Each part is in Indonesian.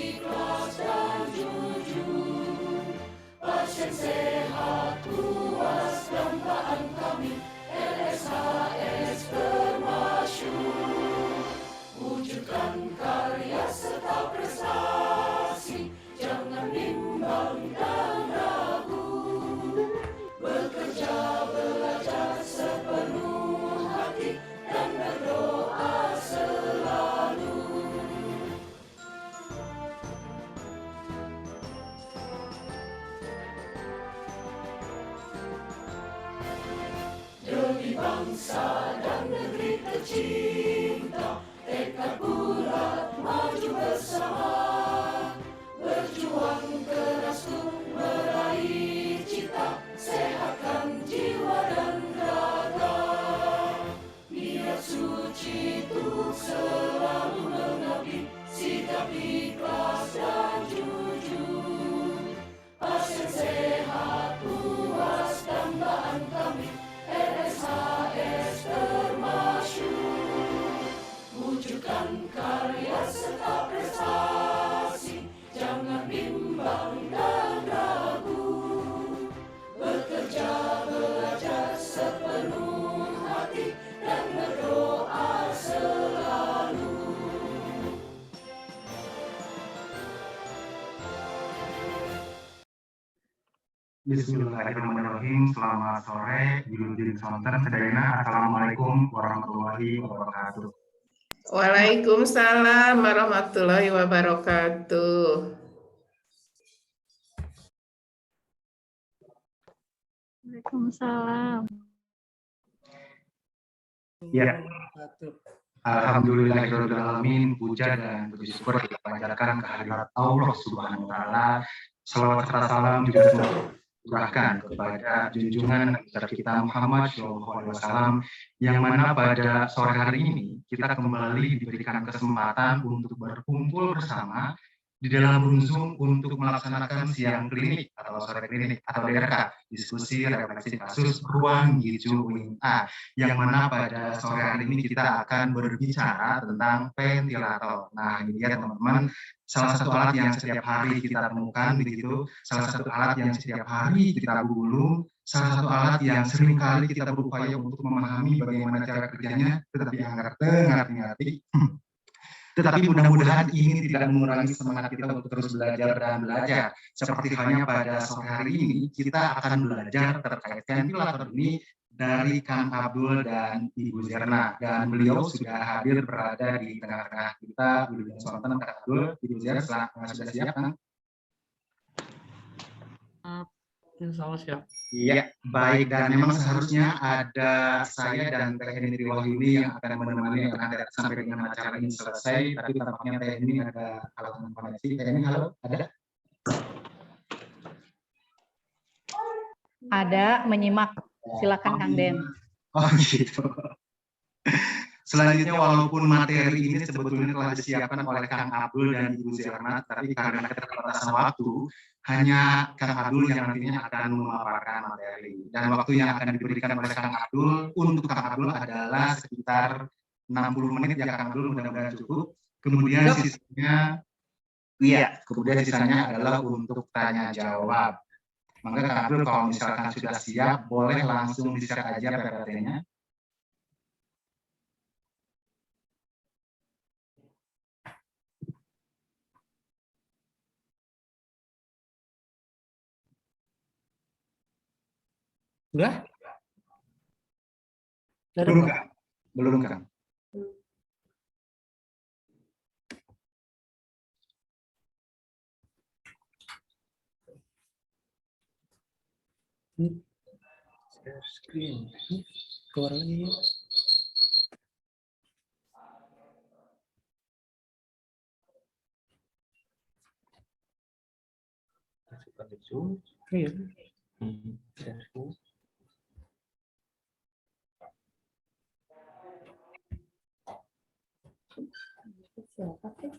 ikhlas dan jujur. Pasien sehat puas dambaan kami, LSHS termasyur. Wujudkan karya serta prestasi, jangan bimbang dan ragu. Bekerja belajar sepenuh hati dan berdoa selalu. Demi bangsa dan negeri tercinta, tekad bulat maju bersama. Berjuang keras untuk meraih cita, sehatkan jiwa dan raga. Niat suci untuk selalu mengabdi, sikap ikhlas dan jujur. Pasien sehat puas dambaan kami, LSHS termasyur. Wujudkan karya serta prestasi, jangan bimbang dan ragu. Bekerja belajar sepenuh hati dan berdoa selalu. Bismillahirrahmanirrahim. Selamat sore, Juludin Sonten Sedayana. Assalamualaikum warahmatullahi wabarakatuh. Waalaikumsalam warahmatullahi wabarakatuh. Waalaikumsalam. Ya. Alhamdulillahirrahmanirrahim. Puja dan puji syukur kita panjatkan kehadirat Allah Subhanahu wa Ta'ala. Salawat serta salam juga curahkan kepada junjungan besar kita Muhammad SAW, yang mana pada sore hari ini kita kembali diberikan kesempatan untuk berkumpul bersama di dalam room Zoom untuk melaksanakan siang klinik atau sore klinik atau DRK, diskusi refleksi kasus ruang hijau wing A, yang mana pada sore hari ini kita akan berbicara tentang ventilator. Nah, ini dia teman-teman, salah satu alat yang setiap hari kita temukan begitu, salah satu alat yang setiap hari kita gulung, salah satu alat yang sering kali kita berupaya untuk memahami bagaimana cara kerjanya, tetapi ngerti. Tetapi mudah-mudahan ini tidak mengurangi semangat kita untuk terus belajar dan belajar. Seperti halnya pada sore hari ini, kita akan belajar terkait ventilator ini dari Kang Abdul dan Ibu Zerna. Dan beliau sudah hadir berada di tengah-tengah kita, William Sonten, Kang Abdul, Ibu Zerna, sudah siap, Kang? Insya Allah siap. Iya, baik, dan memang seharusnya ada saya dan Teh Heni Triwahyuni yang akan menemani sampai dengan acara ini selesai, tapi tampaknya Teh Heni ada halangan koneksi. Teh Heni, halo, ada? Ada, menyimak. Silakan Kang Den. Oh gitu. Selanjutnya, walaupun materi ini sebetulnya telah disiapkan oleh Kang Abdul dan Ibu Zerna, tapi karena keterbatasan waktu, hanya Kang Abdul yang nantinya akan memaparkan materi. Dan waktu yang akan diberikan oleh Kang Abdul untuk Kang Abdul adalah sekitar 60 menit ya Kang Abdul, mudah-mudahan cukup. Kemudian sisanya adalah untuk tanya jawab. Maka Kang Abdul kalau misalkan sudah siap, boleh langsung di-share aja PPT-nya. Udah? Belum kan? Share screen. Keluar lagi. Masukkan di Zoom. Iya. Share screen. Siapa sih?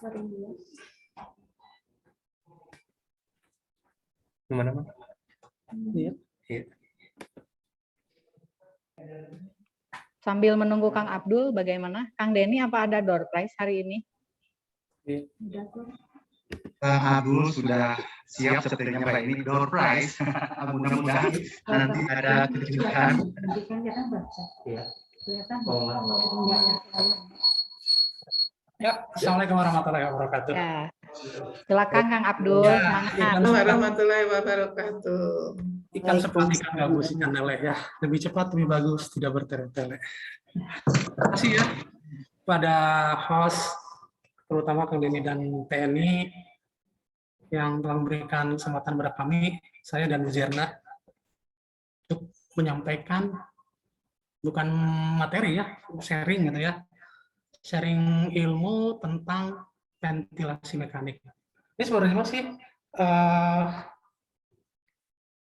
Hari dia. Gimana, Bang? Iya. Iya. Sambil menunggu Kang Abdul, bagaimana? Kang Denny, apa ada door prize hari ini? Iya. Bang Abdul sudah siap sepertinya Pak ini door prize. Mudah-mudahan nanti ada kejutan. Nanti kan kita baca. Iya. Kelihatan Oh, Ya, Assalamualaikum warahmatullahi wabarakatuh. Ya. Silakan Kang Abdul, Ya, semangat. ikan Warahmatullahi wabarakatuh. Ikan seperti ikan gabus, ikan lele ya. Lebih cepat, lebih bagus, tidak bertele-tele. Terima kasih ya pada host, terutama Kang Denny dan TNI yang telah memberikan kesempatan kepada kami, saya dan Bu Zerna, untuk menyampaikan bukan materi ya, sharing gitu ya. Sharing ilmu tentang ventilasi mekanik. Ini sebenarnya sih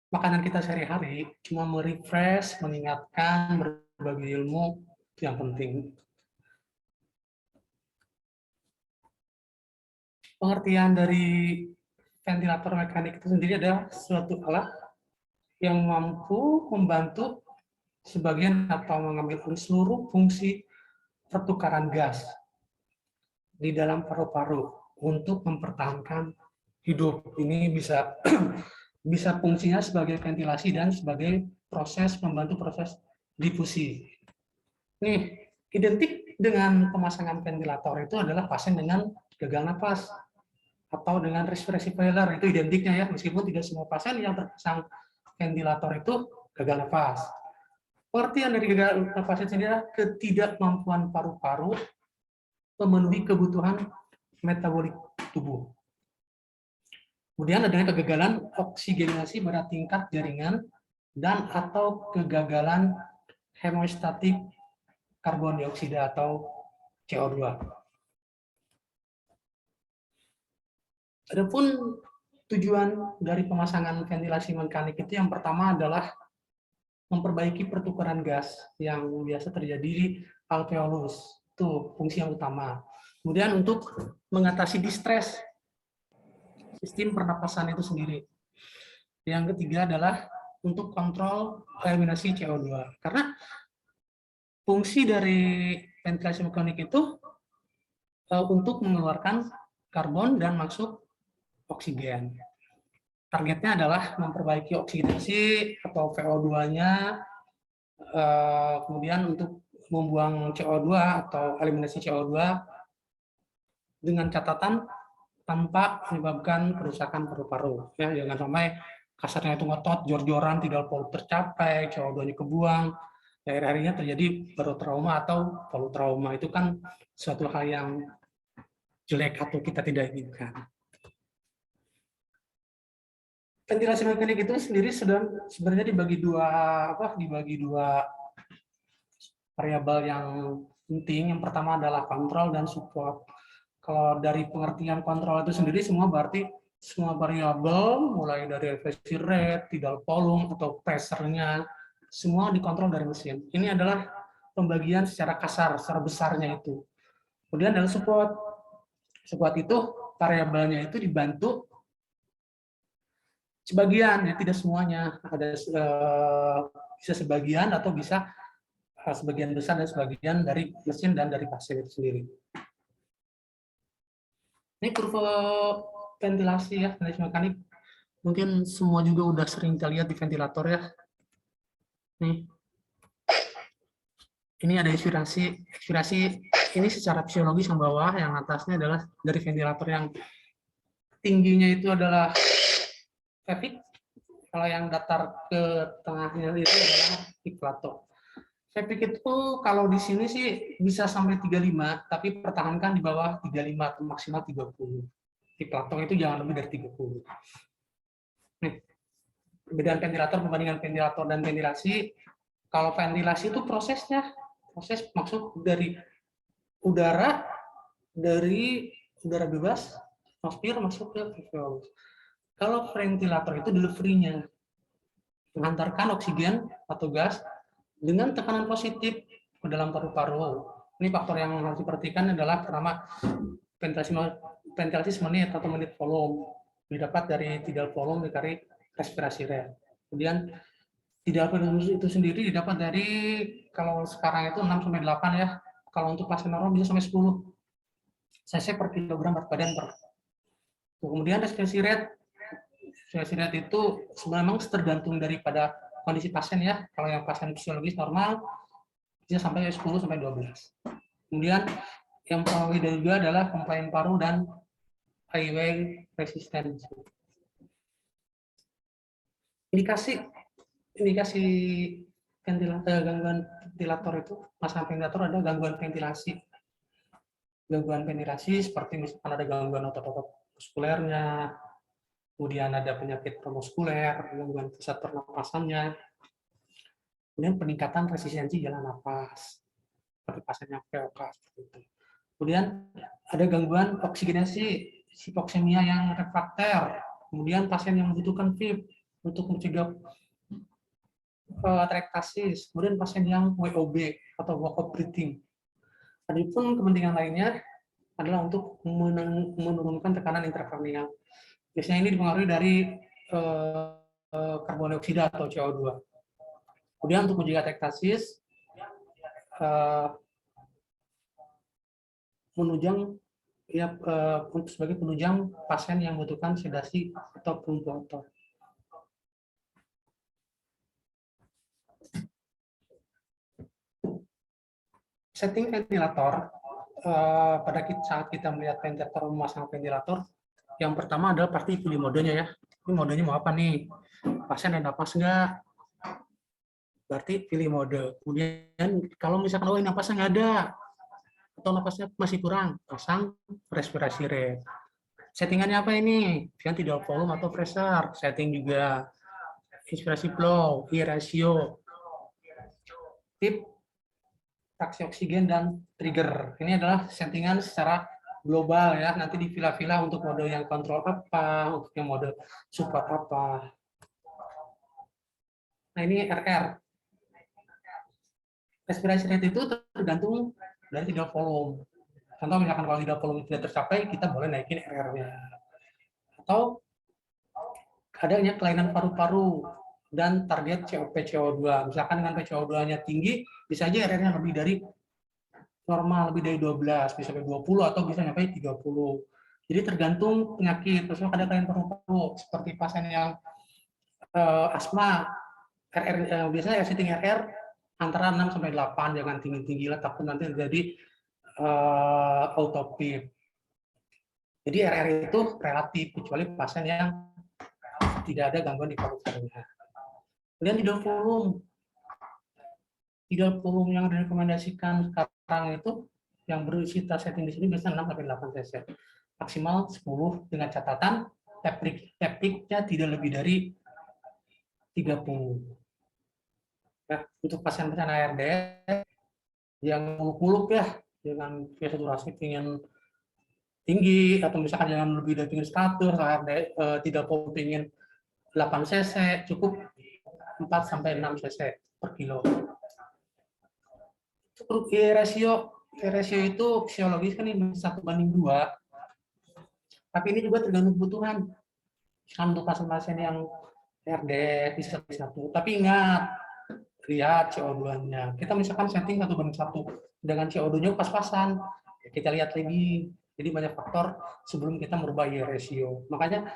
makanan kita sehari-hari, cuma merefresh, mengingatkan, berbagi ilmu yang penting. Pengertian dari ventilator mekanik itu sendiri adalah suatu alat yang mampu membantu sebagian atau mengambil seluruh fungsi pertukaran gas di dalam paru-paru untuk mempertahankan hidup. Ini bisa bisa fungsinya sebagai ventilasi dan sebagai proses membantu proses difusi. Nih, identik dengan pemasangan ventilator itu adalah pasien dengan gagal napas atau dengan respirasi failure, itu identiknya ya, meskipun tidak semua pasien yang terpasang ventilator itu gagal napas. Pengertian dari gagal napas itu adalah ketidakmampuan paru-paru memenuhi kebutuhan metabolik tubuh. Kemudian adanya kegagalan oksigenasi pada tingkat jaringan dan atau kegagalan hemostatik karbon dioksida atau CO2. Adapun tujuan dari pemasangan ventilasi mekanik itu yang pertama adalah memperbaiki pertukaran gas yang biasa terjadi di alveolus. Itu fungsi yang utama. Kemudian untuk mengatasi distres sistem pernapasan itu sendiri. Yang ketiga adalah untuk kontrol eliminasi CO2. Karena fungsi dari ventilasi mekanik itu untuk mengeluarkan karbon dan masuk oksigen. Targetnya adalah memperbaiki oksigenasi atau VO2-nya, kemudian untuk membuang CO2 atau eliminasi CO2 dengan catatan tanpa menyebabkan kerusakan paru-paru. Ya, jangan sampai kasarnya itu ngotot, jor-joran, tidak polu tercapai, CO2-nya kebuang, akhir-akhirnya terjadi barotrauma atau polutrauma. Itu kan suatu hal yang jelek atau kita tidak inginkan. Ventilasi mekanik itu sendiri sebenarnya dibagi dua variabel yang penting. Yang pertama adalah kontrol dan support. Kalau dari pengertian kontrol itu sendiri semua berarti semua variabel mulai dari efficiency rate, tidal volume atau pressure-nya semua dikontrol dari mesin. Ini adalah pembagian secara kasar, secara besarnya itu. Kemudian ada support. Support itu variabelnya itu dibantu sebagian, ya tidak semuanya, ada bisa sebagian atau bisa sebagian besar dan sebagian dari mesin dan dari pasien itu sendiri. Ini kurva ventilasi ya, ventilasi mekanik. Mungkin semua juga udah sering kita lihat di ventilator ya. Nih, ini ada ekspirasi ini secara fisiologis yang bawah, yang atasnya adalah dari ventilator yang tingginya itu adalah Vapik. Kalau yang datar ke tengahnya itu adalah peak plateau. Vapik itu kalau di sini sih bisa sampai 35, tapi pertahankan di bawah 35 atau maksimal 30. Peak plateau itu jangan lebih dari 30. Nih, perbedaan ventilator perbandingan ventilator dan ventilasi. Kalau ventilasi itu proses maksud dari udara bebas atmosfer masuk ke alveolus. Kalau ventilator itu delivery-nya, mengantarkan oksigen atau gas dengan tekanan positif ke dalam paru-paru. Ini faktor yang harus diperhatikan adalah pertama ventilasi semenit atau menit volume. Didapat dari tidal volume dikali respirasi rate. Kemudian tidal volume itu sendiri didapat dari, kalau sekarang itu 6-8 ya. Kalau untuk pasien normal bisa sampai 10 cc per kilogram berat badan per Kemudian respirasi rate itu sebenarnya memang tergantung daripada kondisi pasien ya. Kalau yang pasien fisiologis normal bisa sampai 10 sampai 12. Kemudian yang mempengaruhi juga adalah komplain paru dan airway resistance. Indikasi gangguan ventilator itu, pasang ventilator ada gangguan ventilasi. Gangguan ventilasi seperti misalkan ada gangguan otot-otot muskulernya, kemudian ada penyakit muskuler, gangguan pusat pernapasannya, kemudian peningkatan resistensi jalan napas, seperti pasien yang POK seperti itu. Kemudian ada gangguan oksigenasi hipoksemia yang refrakter, kemudian pasien yang membutuhkan PIP untuk mencegah atrektasis, kemudian pasien yang WOB atau walk-up breathing. Adapun kepentingan lainnya adalah untuk menurunkan tekanan intrakranial. Biasanya ini dipengaruhi dari karbon dioksida atau CO2. Kemudian untuk mencegah atrektasis, menunjang ya untuk sebagai penunjang pasien yang membutuhkan sedasi atau pembuatan. Setting ventilator pada saat kita melihat ventilator, memasang ventilator, yang pertama adalah pasti pilih modenya ya. Ini modenya mau apa nih? Pasien ada napas enggak? Berarti pilih mode. Kemudian kalau misalkan ini napasnya nggak ada atau napasnya masih kurang, pasang respirasi rate. Settingannya apa ini? Ganti valve volume atau pressure. Setting juga inspirasi flow, air ratio, tip, taksi oksigen, dan trigger. Ini adalah settingan secara global ya. Nanti di vila-vila untuk mode yang kontrol apa, untuk yang mode support apa. Nah ini RR. Respirasi rate itu tergantung dari tidak volume. Contoh misalkan kalau tidak volume tidak tercapai, kita boleh naikin RR-nya. Atau adanya kelainan paru-paru dan target COP/CO2. Misalkan dengan PCO2-nya tinggi, bisa aja RR-nya lebih dari normal, lebih dari 12, bisa sampai 20 atau bisa sampai 30. Jadi tergantung penyakit. Terus ada kelainan paru-paru seperti pasien yang asma, RR biasanya setting RR antara 6 sampai 8, jangan tinggi-tinggi lah, takut nanti terjadi autopip. Jadi RR itu relatif kecuali pasien yang tidak ada gangguan di paru-parunya. Kemudian tidal volume yang direkomendasikan sekarang itu yang berisi setting di sini biasanya 6 sampai 8 cc. Maksimal 10 dengan catatan tap-peaknya tidak lebih dari 30. Ya, untuk pasien-pasien ARD yang muluk-muluk ya, dengan saturasi ingin tinggi atau misalkan jangan lebih dari pingin 100, ARD tidak perlu pingin 8 cc, cukup 4 sampai 6 cc per kilo. Untuk ratio itu fisiologis kan ini 1:2. Tapi ini juga tergantung kebutuhan. Kan untuk pasien-pasien yang RD bisa 1. Tapi ingat, lihat CO2-nya. Kita misalkan setting 1:1 dengan CO2-nya pas-pasan. Kita lihat lagi. Jadi banyak faktor sebelum kita merubah I ratio. Makanya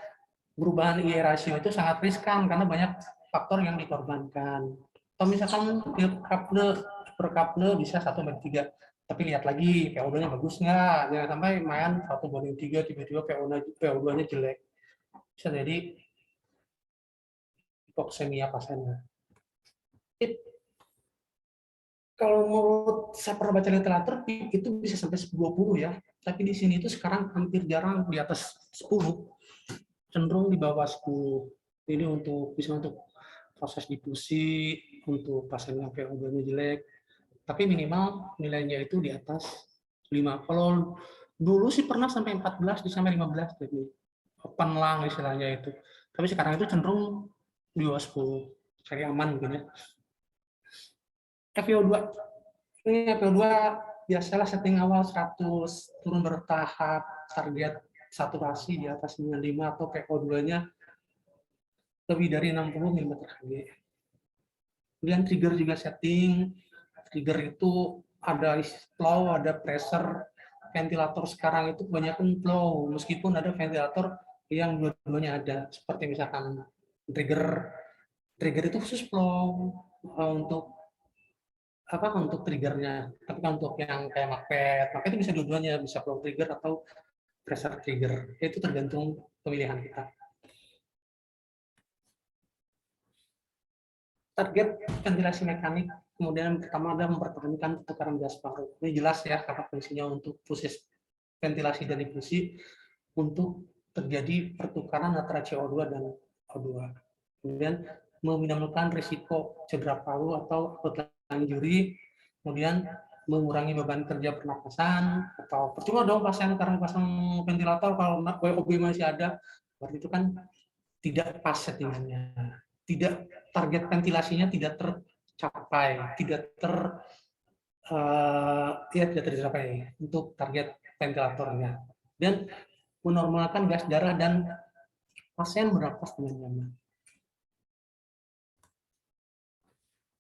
perubahan I ratio itu sangat riskan karena banyak faktor yang dikorbankan. Atau misalkan per couple bisa 1:3. Tapi lihat lagi PO2-nya bagus nggak? Jangan sampai main 1:3 tiba-tiba PO2-nya jelek. Bisa jadi hipoksemia pasiennya. Kalau menurut saya pernah baca literatur, PIP itu bisa sampai 20 ya. Tapi di sini itu sekarang hampir jarang di atas 10, cenderung di bawah 10. Ini bisa untuk proses difusi, untuk pasien yang PO2-nya jelek. Tapi minimal nilainya itu di atas 5. Kalau dulu sih pernah sampai 14, sampai 15. Jadi open lang istilahnya itu. Tapi sekarang itu cenderung di bawah 10. Cari aman mungkin ya. FiO2. Ini FiO2 biasalah setting awal 100, turun bertahap, target saturasi di atas 95 atau PO2-nya lebih dari 60 mm/Hg. Kemudian trigger juga setting. Trigger itu ada flow, ada pressure. Ventilator sekarang itu kebanyakan flow, meskipun ada ventilator yang dua-duanya ada, seperti misalkan trigger itu khusus flow untuk untuk triggernya, tapi kan untuk yang kayak magnet itu bisa dua-duanya, bisa flow trigger atau pressure trigger, itu tergantung pemilihan kita. Target ventilasi mekanik, kemudian pertama ada mempertahankan pertukaran gas paru. Ini jelas ya, karena fungsinya untuk proses ventilasi dan difusi untuk terjadi pertukaran antara CO2 dan O2. Kemudian meminimalkan risiko cedera paru atau lanjuri, kemudian mengurangi beban kerja pernapasan, atau percuma dong pasien karena pasang ventilator kalau WOB masih ada, berarti itu kan tidak pas settingannya, tidak target ventilasinya tidak tercapai, tidak tercapai untuk target ventilatornya, dan menormalkan gas darah dan pasien bernapas dengan nyaman.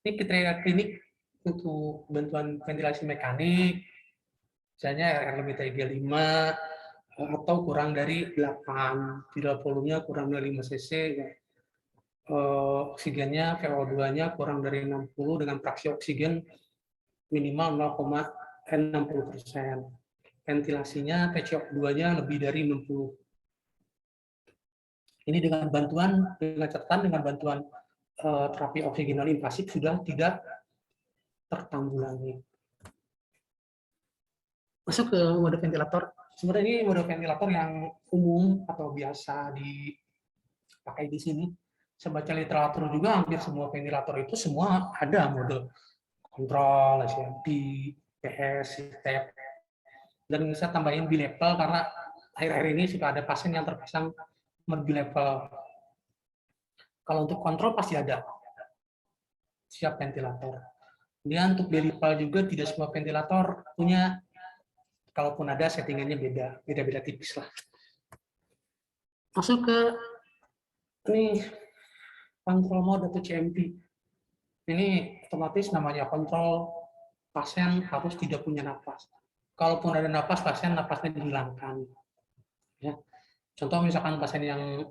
Ini kriteria klinik untuk bantuan ventilasi mekanik, misalnya RR lebih dari 35 atau kurang dari 8, tidak volumenya kurang dari 5 cc, ya. Oksigennya, VO2-nya kurang dari 60 dengan fraksi oksigen minimal 0,60%. Ventilasinya, PCO2-nya lebih dari 60. Ini dengan catatan dengan bantuan terapi oksigenal invasif sudah tidak tertanggulangi. Masuk ke mode ventilator. Sebenarnya ini mode ventilator yang umum atau biasa dipakai di sini. Saya baca literatur juga, hampir semua ventilator itu semua ada mode kontrol, SMP, PS, step. Dan saya tambahin bilevel karena akhir-akhir ini suka ada pasien yang terpasang mode bilevel. Kalau untuk kontrol pasti ada siap ventilator. Kemudian untuk bilevel juga tidak semua ventilator punya, kalaupun ada settingannya beda-beda tipis lah. Masuk ke ini kontrol mode atau CMP. Ini otomatis namanya kontrol, pasien harus tidak punya napas. Kalaupun ada napas, pasien napasnya dihilangkan. Ya. Contoh misalkan pasien yang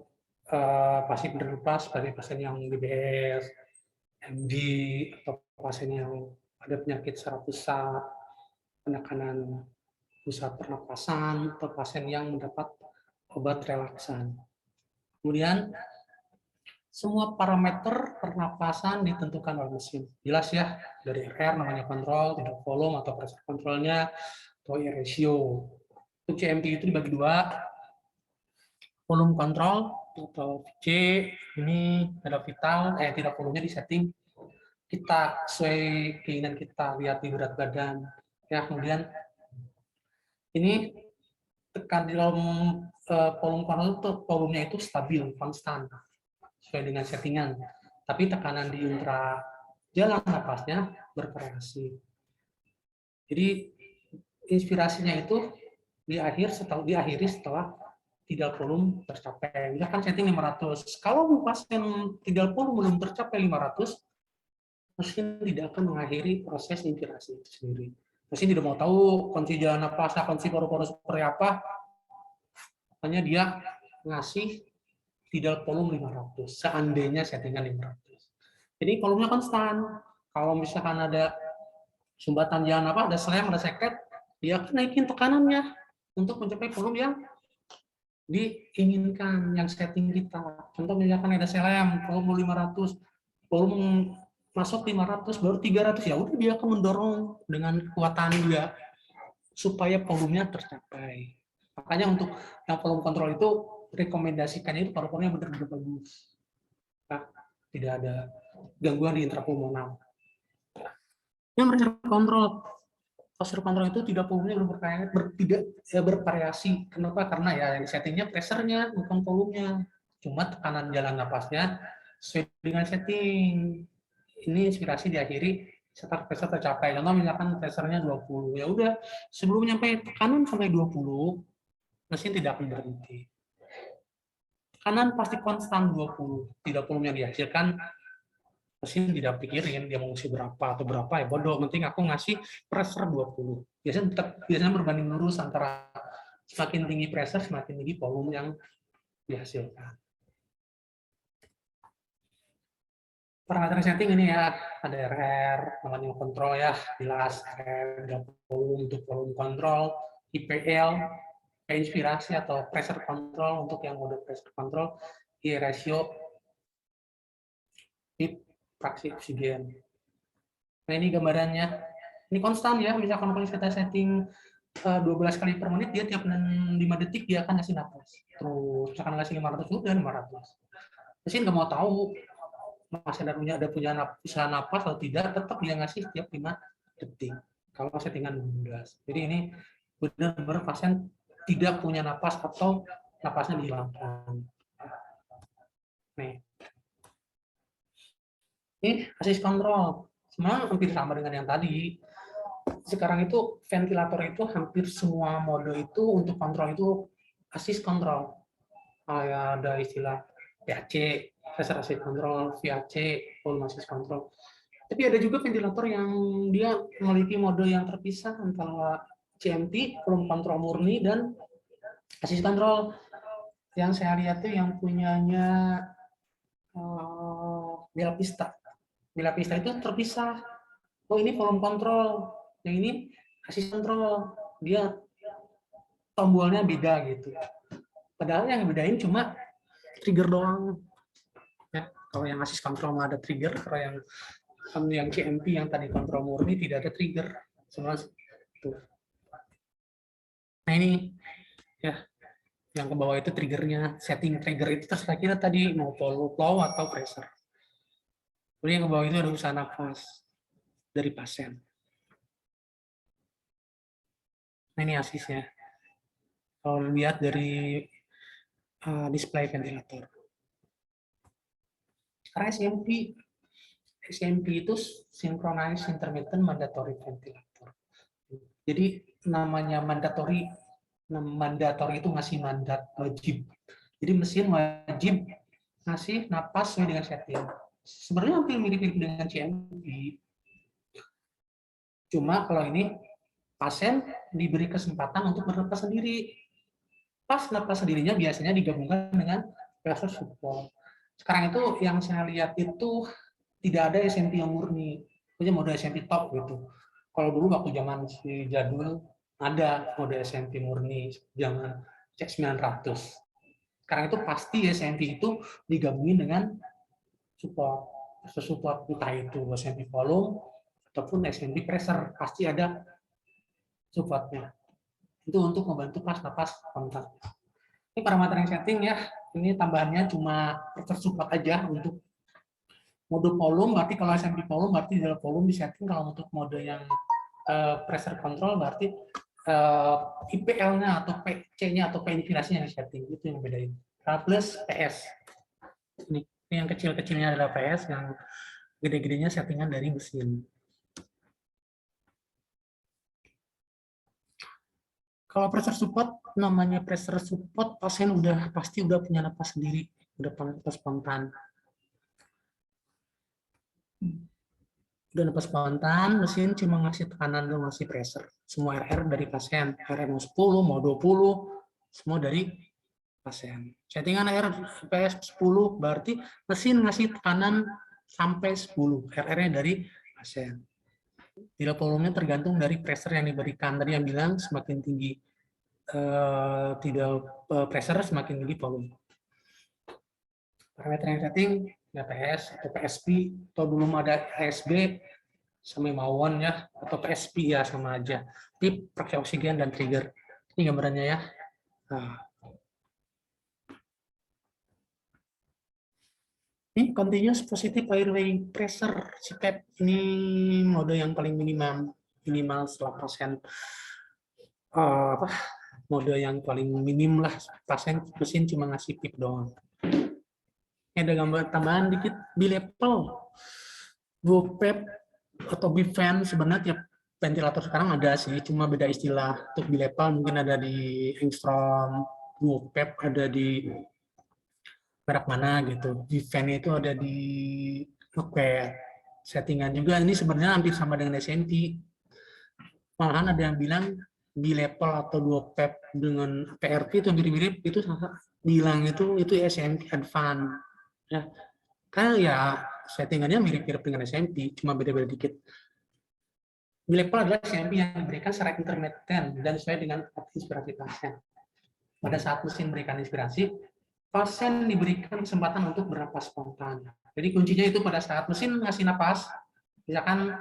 pasif bernapas, sebagai pasien yang DBS, MD, atau pasien yang ada penyakit saraf pusat, penekanan pusat pernapasan, atau pasien yang mendapat obat relaksan. Kemudian semua parameter pernapasan ditentukan oleh mesin. Jelas ya, dari RR namanya kontrol, tidak volume atau pressure kontrolnya, atau air ratio. Untuk CMP itu dibagi dua, volume control atau VC, ini ada vital, tidak volumenya disetting kita sesuai keinginan kita, lihat di berat badan. Ya, kemudian ini tekan di dalam volume control itu, volumenya itu stabil, konstan, sesuai dengan settingan. Tapi tekanan di intra jalan napasnya bervariasi. Jadi inspirasinya itu diakhiri setelah tidal volume tercapai. Misalkan setting 500. Kalau pasien tidal volume belum tercapai 500, mesin tidak akan mengakhiri proses inspirasi itu sendiri. Mesin tidak mau tahu kondisi jalan napas, kondisi paru-paru seperti apa, makanya dia ngasih tidal volume 500, seandainya settingan 500. Jadi volumenya konstan. Kalau misalkan ada sumbatan jalan ada slam, ada seket, dia akan naikin tekanannya untuk mencapai volume yang diinginkan, yang setting kita. Contoh misalkan ada slam, volume 500, volume masuk 500, baru 300, ya udah dia akan mendorong dengan kekuatan dia supaya volumenya tercapai. Makanya untuk yang volume kontrol itu rekomendasikannya itu paru-parunya benar-benar bagus. Nah, tidak ada gangguan di intrapulmonal. Yang pressure control itu tidak volumenya tidak bervariasi. Kenapa? Karena ya yang settingnya pressure-nya bukan volumenya, cuma tekanan jalan napasnya sesuai dengan setting. Ini inspirasi diakhiri setelah pressure tercapai. Contoh misalkan pressure-nya 20, ya udah sebelum nyampe tekanan sampai 20, mesin tidak akan berhenti. Tekanan pasti konstan 20, tidak volumenya dihasilkan, mesin tidak pikirin dia mau ngisi berapa atau berapa, ya bodoh, penting aku ngasih pressure 20. Biasanya berbanding lurus antara semakin tinggi pressure semakin tinggi volume yang dihasilkan. Parameter setting ini ya, ada RR, namanya kontrol ya, jelas RR, ada volume untuk volume control, IPL, inspirasi atau pressure control untuk yang mode pressure control, I ratio, PIP, fraksi oksigen. Nah ini gambarannya, ini konstan ya, misalkan kalau kita setting 12 kali per menit, dia tiap 5 detik dia akan ngasih nafas. Terus misalkan ngasih 500, udah 500. Mesin nggak mau tahu masih ada punya bisa napas atau tidak, tetap dia ngasih setiap 5 detik. Kalau settingan 12. Jadi ini benar-benar pasien tidak punya napas atau napasnya dihilangkan. Nih. Ini assist control. Sebenarnya hampir sama dengan yang tadi. Sekarang itu ventilator itu hampir semua mode itu untuk kontrol itu assist control. Ada istilah PAC, pressure assist control, VAC, volume assist control. Tapi ada juga ventilator yang dia memiliki mode yang terpisah antara CMT, volume control murni, dan assist control. Yang saya lihat tuh yang punyanya Bella Vista. Bella Vista itu terpisah. Oh ini volume control, yang ini assist control. Dia tombolnya beda gitu. Padahal yang bedain cuma trigger doang. Ya, kalau yang assist control ada trigger, kalau yang CMP yang tadi kontrol murni tidak ada trigger. Semua itu. Nah ini ya, yang ke bawah itu triggernya, setting trigger itu terserah kita tadi mau flow atau pressure. Kemudian yang ke bawah itu ada usaha nafas dari pasien. Nah ini asisnya. Kalau lihat dari display ventilator. Sekarang SMP itu synchronized intermittent mandatory ventilator. Jadi namanya mandatory itu ngasih mandat wajib. Jadi mesin wajib ngasih napas sesuai dengan setting. Sebenarnya hampir mirip-mirip dengan CMP. Cuma kalau ini pasien diberi kesempatan untuk bernapas sendiri. Pas napas sendirinya biasanya digabungkan dengan pressure support. Sekarang itu yang saya lihat itu tidak ada SMP yang murni, punya mode SMP top gitu. Kalau dulu waktu zaman si jadul ada mode SMP murni zaman C900. Sekarang itu pasti SMP itu digabungin dengan support entah itu SMP volume ataupun SMP pressure, pasti ada supportnya. Itu untuk membantu pas napas kontak. Ini parameter yang setting ya, ini tambahannya cuma pressure support aja untuk mode volume. Berarti kalau SMP volume berarti di dalam volume di setting. Kalau untuk mode yang pressure control berarti IPL-nya atau PC-nya atau inspirasinya di setting. Itu yang bedain. Plus PS. Ini yang kecil-kecilnya adalah PS, yang gede-gedenya settingan dari mesin. Kalau pressure support, namanya pressure support, pasien pasti udah punya napas sendiri, udah napas spontan. Udah napas spontan, mesin cuma ngasih tekanan dan ngasih pressure. Semua RR dari pasien, RR mau 10, mau 20, semua dari pasien. Settingan RPS 10 berarti mesin ngasih tekanan sampai 10, RR-nya dari pasien. Tidak volumenya tergantung dari pressure yang diberikan. Tadi yang bilang semakin tinggi pressure semakin tinggi volume. Parameter yang setting ya PS atau PSP atau belum ada ASB sama mawon ya, atau PSP ya sama aja. PIP, fraksi oksigen dan trigger. Ini gambarannya ya. Nah. Ini continuous positive airway pressure CPAP, ini mode yang paling minimal setelah pasien mode yang paling minim lah, pasien mesin cuma ngasih PIP doang. Ini ada gambar tambahan dikit, bilevel, BOPEP atau BIFAN, sebenarnya tiap ventilator sekarang ada sih, cuma beda istilah. Untuk bilevel mungkin ada di Engstrom, BOPEP ada di merek mana gitu. BIFAN itu ada di Nokia. Settingan juga ini sebenarnya hampir sama dengan SMP. Malahan ada yang bilang bilevel atau BOPEP dengan PRT itu mirip-mirip, itu bilang itu SMP Advance. Ya, kan ya settingannya mirip-mirip dengan SMP, cuma beda-beda dikit. Bilevel adalah SMP yang diberikan secara intermiten dan sesuai dengan inspirasi pasien. Pada saat mesin memberikan inspirasi, pasien diberikan kesempatan untuk bernapas spontan. Jadi kuncinya itu pada saat mesin ngasih napas, misalkan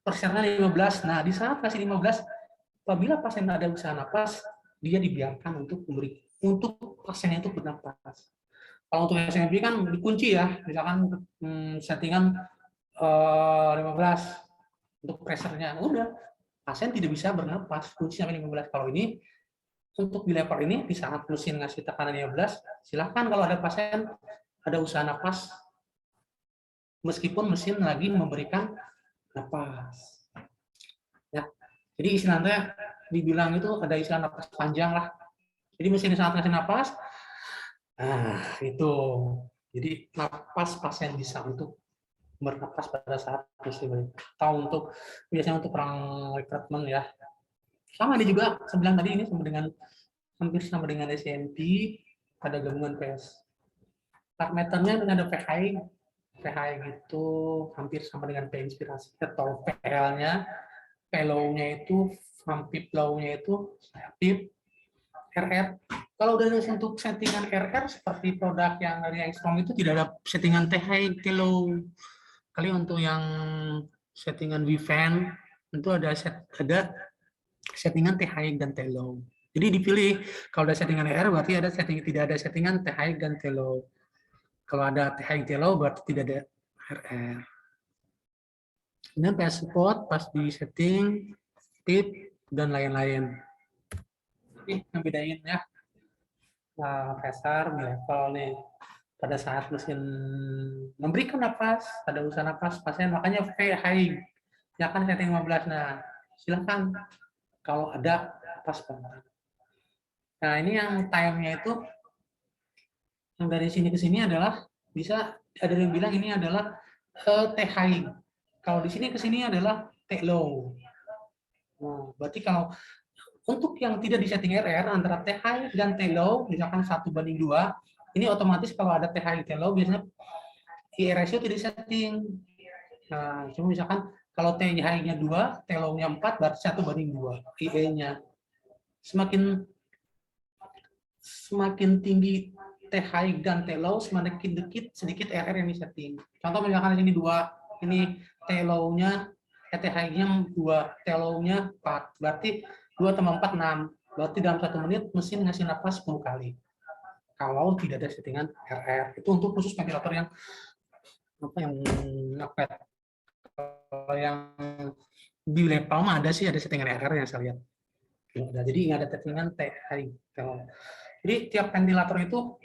persennya 15. Nah, di saat kasih 15, apabila pasien ada usaha napas, dia dibiarkan untuk pasiennya itu bernapas. Kalau untuk SMP kan dikunci ya, misalkan settingan 15 untuk pressure-nya, udah pasien tidak bisa bernapas, kunci sampai 15. Kalau ini untuk di level ini di saat mesin ngasih tekanan 15, silahkan kalau ada pasien ada usaha napas meskipun mesin lagi memberikan napas. Ya, jadi istilahnya dibilang itu ada istilah napas panjang lah. Jadi mesin saat ngasih napas, itu. Jadi napas pasien bisa untuk bernapas pada saat mesin. Atau biasanya untuk orang rekrutmen ya. Sama ini juga sebelah tadi ini hampir sama dengan SMP, ada gabungan PS. Parameternya ada PHI gitu, hampir sama dengan P inspirasi atau PL-nya. P-low-nya itu, PIP low-nya itu, PIP, RR. Kalau udah untuk settingan RR seperti produk yang dari Angstrom itu tidak ada settingan THI, T-low. Kali untuk yang settingan Vivan itu ada settingan THI dan T-low. Jadi dipilih kalau ada settingan RR berarti tidak ada settingan THI dan T-low. Kalau ada THI T-low berarti tidak ada RR. Kemudian PS support pas di setting, PIP dan lain-lain. Ini yang bedain ya. Pressure, level nih. Pada saat mesin memberikan napas, ada usaha napas pasien, makanya PHI. Ya kan setting 15. Nah, silakan kalau ada napas spontan. Nah, ini yang time-nya itu yang dari sini ke sini adalah bisa ada yang bilang ini adalah THI. Kalau di sini ke sini adalah T-low. Nah, berarti kalau untuk yang tidak disetting RR antara THI dan T-low, misalkan 1:2, ini otomatis kalau ada THI T-low biasanya IE ratio tidak disetting. Nah, cuma misalkan kalau THI-nya 2, T-low-nya 4, berarti 1:2 IE-nya. Semakin tinggi THI dan T-low, semakin sedikit RR yang disetting. Contoh misalkan di sini 2, ini T-low-nya, THI-nya 2, T-low-nya 4, berarti 2 tambah 4, 6. Berarti dalam 1 menit mesin ngasih napas 10 kali. Kalau tidak ada settingan RR. Itu untuk khusus ventilator yang kalau yang di level mah ada sih, ada settingan RR yang saya lihat. Jadi nggak ada settingan THI. Jadi tiap ventilator itu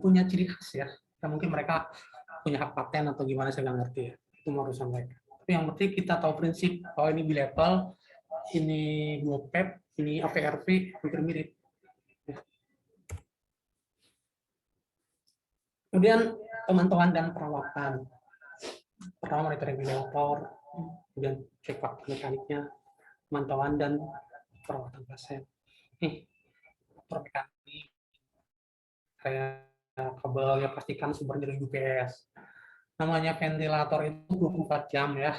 punya ciri khas ya. Mungkin mereka punya hak paten atau gimana saya nggak ngerti ya. Itu urusan mereka. Tapi yang penting kita tahu prinsip bahwa ini bilevel, ini GoPep, ini APRV hampir mirip. Kemudian pemantauan dan perawatan. Pertama monitoring ventilator, kemudian cek faktor mekaniknya, pemantauan dan perawatan pasien. Nih, faktor mekanik kayak kabel ya, pastikan sumbernya dari UPS. Namanya ventilator itu 24 jam ya.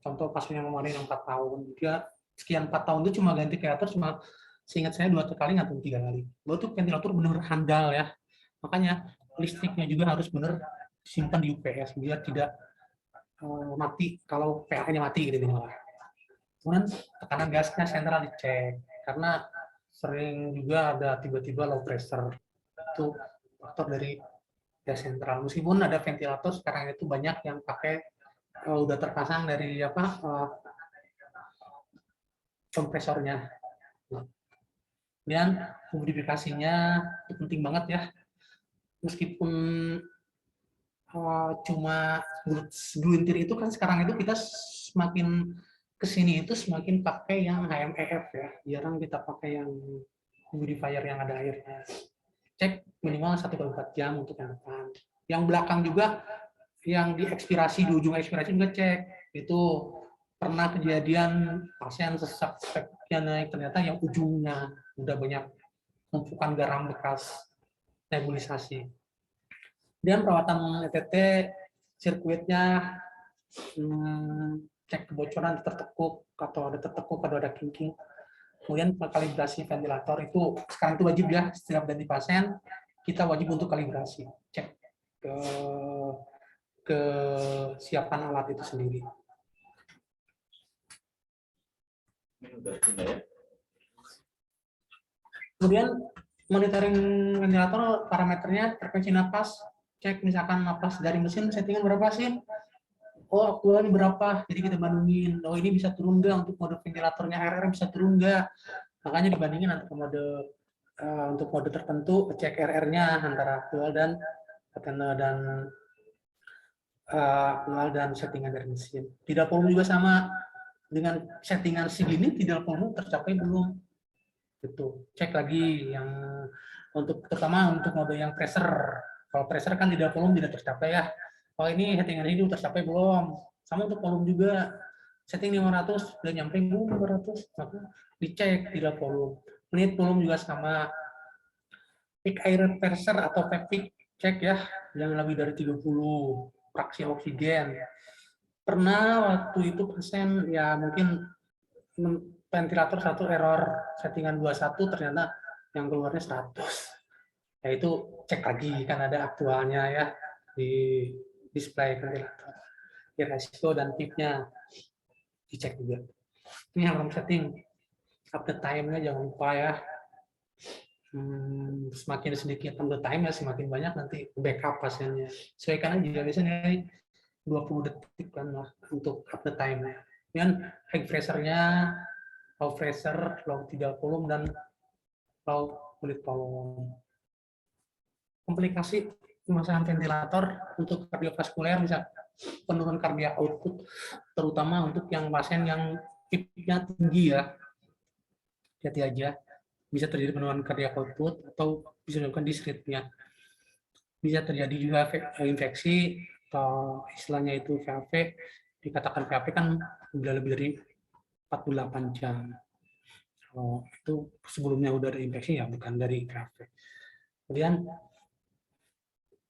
Contoh kasusnya kemarin yang 4 tahun. Dia sekian 4 tahun itu cuma ganti ventilator cuma seingat saya 2 kali atau 3 kali. Bahwa itu ventilator benar-benar handal ya. Makanya listriknya juga harus benar simpan di UPS biar tidak mati kalau PLN-nya mati gitu malah. Kemudian tekanan gasnya sentral dicek karena sering juga ada tiba-tiba low pressure. Itu faktor dari gas sentral. Meskipun ada ventilator sekarang itu banyak yang pakai udah terpasang dari kompresornya. Kemudian lubrifikasinya itu penting banget ya. Meskipun cuma gelintir itu kan sekarang itu kita semakin kesini itu semakin pakai yang HMEF ya. Jarang kita pakai yang humidifier yang ada airnya. Cek minimal 1-4 jam untuk yang depan. Yang belakang juga yang di ekspirasi, di ujung ekspirasi juga cek. Itu pernah kejadian pasien sesak speknya naik, ternyata yang ujungnya udah banyak tumpukan garam bekas nebulisasi. Kemudian perawatan ETT, sirkuitnya, cek kebocoran tertekuk atau ada kinking. Kemudian kalibrasi ventilator itu sekarang itu wajib ya, setiap ganti pasien kita wajib untuk kalibrasi, cek kesiapan alat itu sendiri. Kemudian monitoring ventilator, parameternya frekuensi napas, cek misalkan napas dari mesin settingan berapa sih? Oh, aktualnya berapa? Jadi kita bandingin. Oh, ini bisa turun nggak untuk mode ventilatornya, RR bisa turun nggak? Makanya dibandingin antara mode untuk mode tertentu, cek RR-nya antara aktual dan settingan dari mesin. Tidak volume juga sama dengan settingan segini, tidak volume tercapai belum? Gitu. Cek lagi yang terutama untuk mode yang pressure. Kalau pressure kan tidak volume tidak tercapai ya. Kalau ini settingan ini tercapai belum? Sama untuk volume juga. Setting 500 udah nyampe belum 500, maka dicek tidak volume. Menit volume juga sama. Peak air pressure atau peak cek ya, yang lebih dari 30 fraksi oksigen. Pernah waktu itu pasien ya mungkin ventilator satu error settingan 21 ternyata yang keluarnya 100. Ya itu cek lagi kan ada aktualnya ya di display ventilator. Di resiko dan tipnya dicek juga. Ini yang setting update time-nya jangan lupa ya. Semakin sedikit update time ya semakin banyak nanti backup pasiennya. Sesuaikan aja biasanya 20 detik kan lah untuk update time-nya. Kemudian high pressure-nya, low pressure, low tidak volume, dan low kulit volume. Komplikasi pemasangan ventilator untuk kardiovaskuler bisa penurunan kardiak output, terutama untuk yang pasien yang peak-nya tinggi ya. Hati-hati aja, bisa terjadi penurunan kardiak output atau bisa dilakukan disritmia. Bisa terjadi juga infeksi atau istilahnya itu VAP. Dikatakan VAP kan udah lebih dari 48 jam. Kalau itu sebelumnya udah ada infeksi ya bukan dari VAP. Kemudian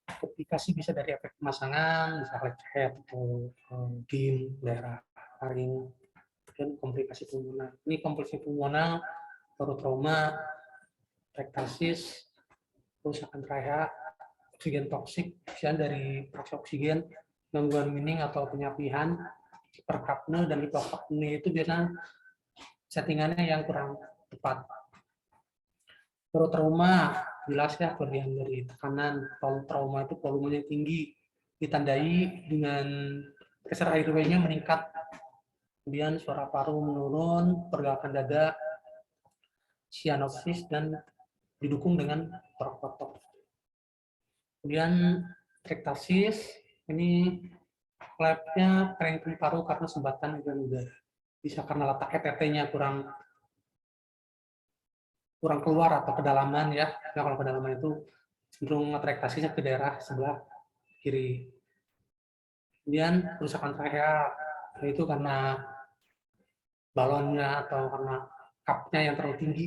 komplikasi bisa dari efek pemasangan, misalnya head atau dim daerah laring, dan komplikasi pulmoner. Ini komplikasi pulmoner, trauma, rektasis, kerusakan trachea, oksigen toksik, misalnya dari fraksi oksigen, gangguan winning atau penyapihan, hiperkapne dan hipokapne itu biasanya settingannya yang kurang tepat. Trauma jelas ya kelebihan dari tekanan. Kalau trauma itu volumenya tinggi, ditandai dengan pressure airway-nya meningkat, kemudian suara paru menurun, pergerakan dada, sianopsis, dan didukung dengan prokotok. Kemudian rektasis, ini flap-nya pering paru karena sumbatan udara. Bisa karena letak ETT-nya kurang keluar atau kedalaman ya. Nah, kalau kedalaman itu cenderung rektasinya ke daerah sebelah kiri. Kemudian kerusakan trachea itu karena balonnya atau karena cupnya yang terlalu tinggi.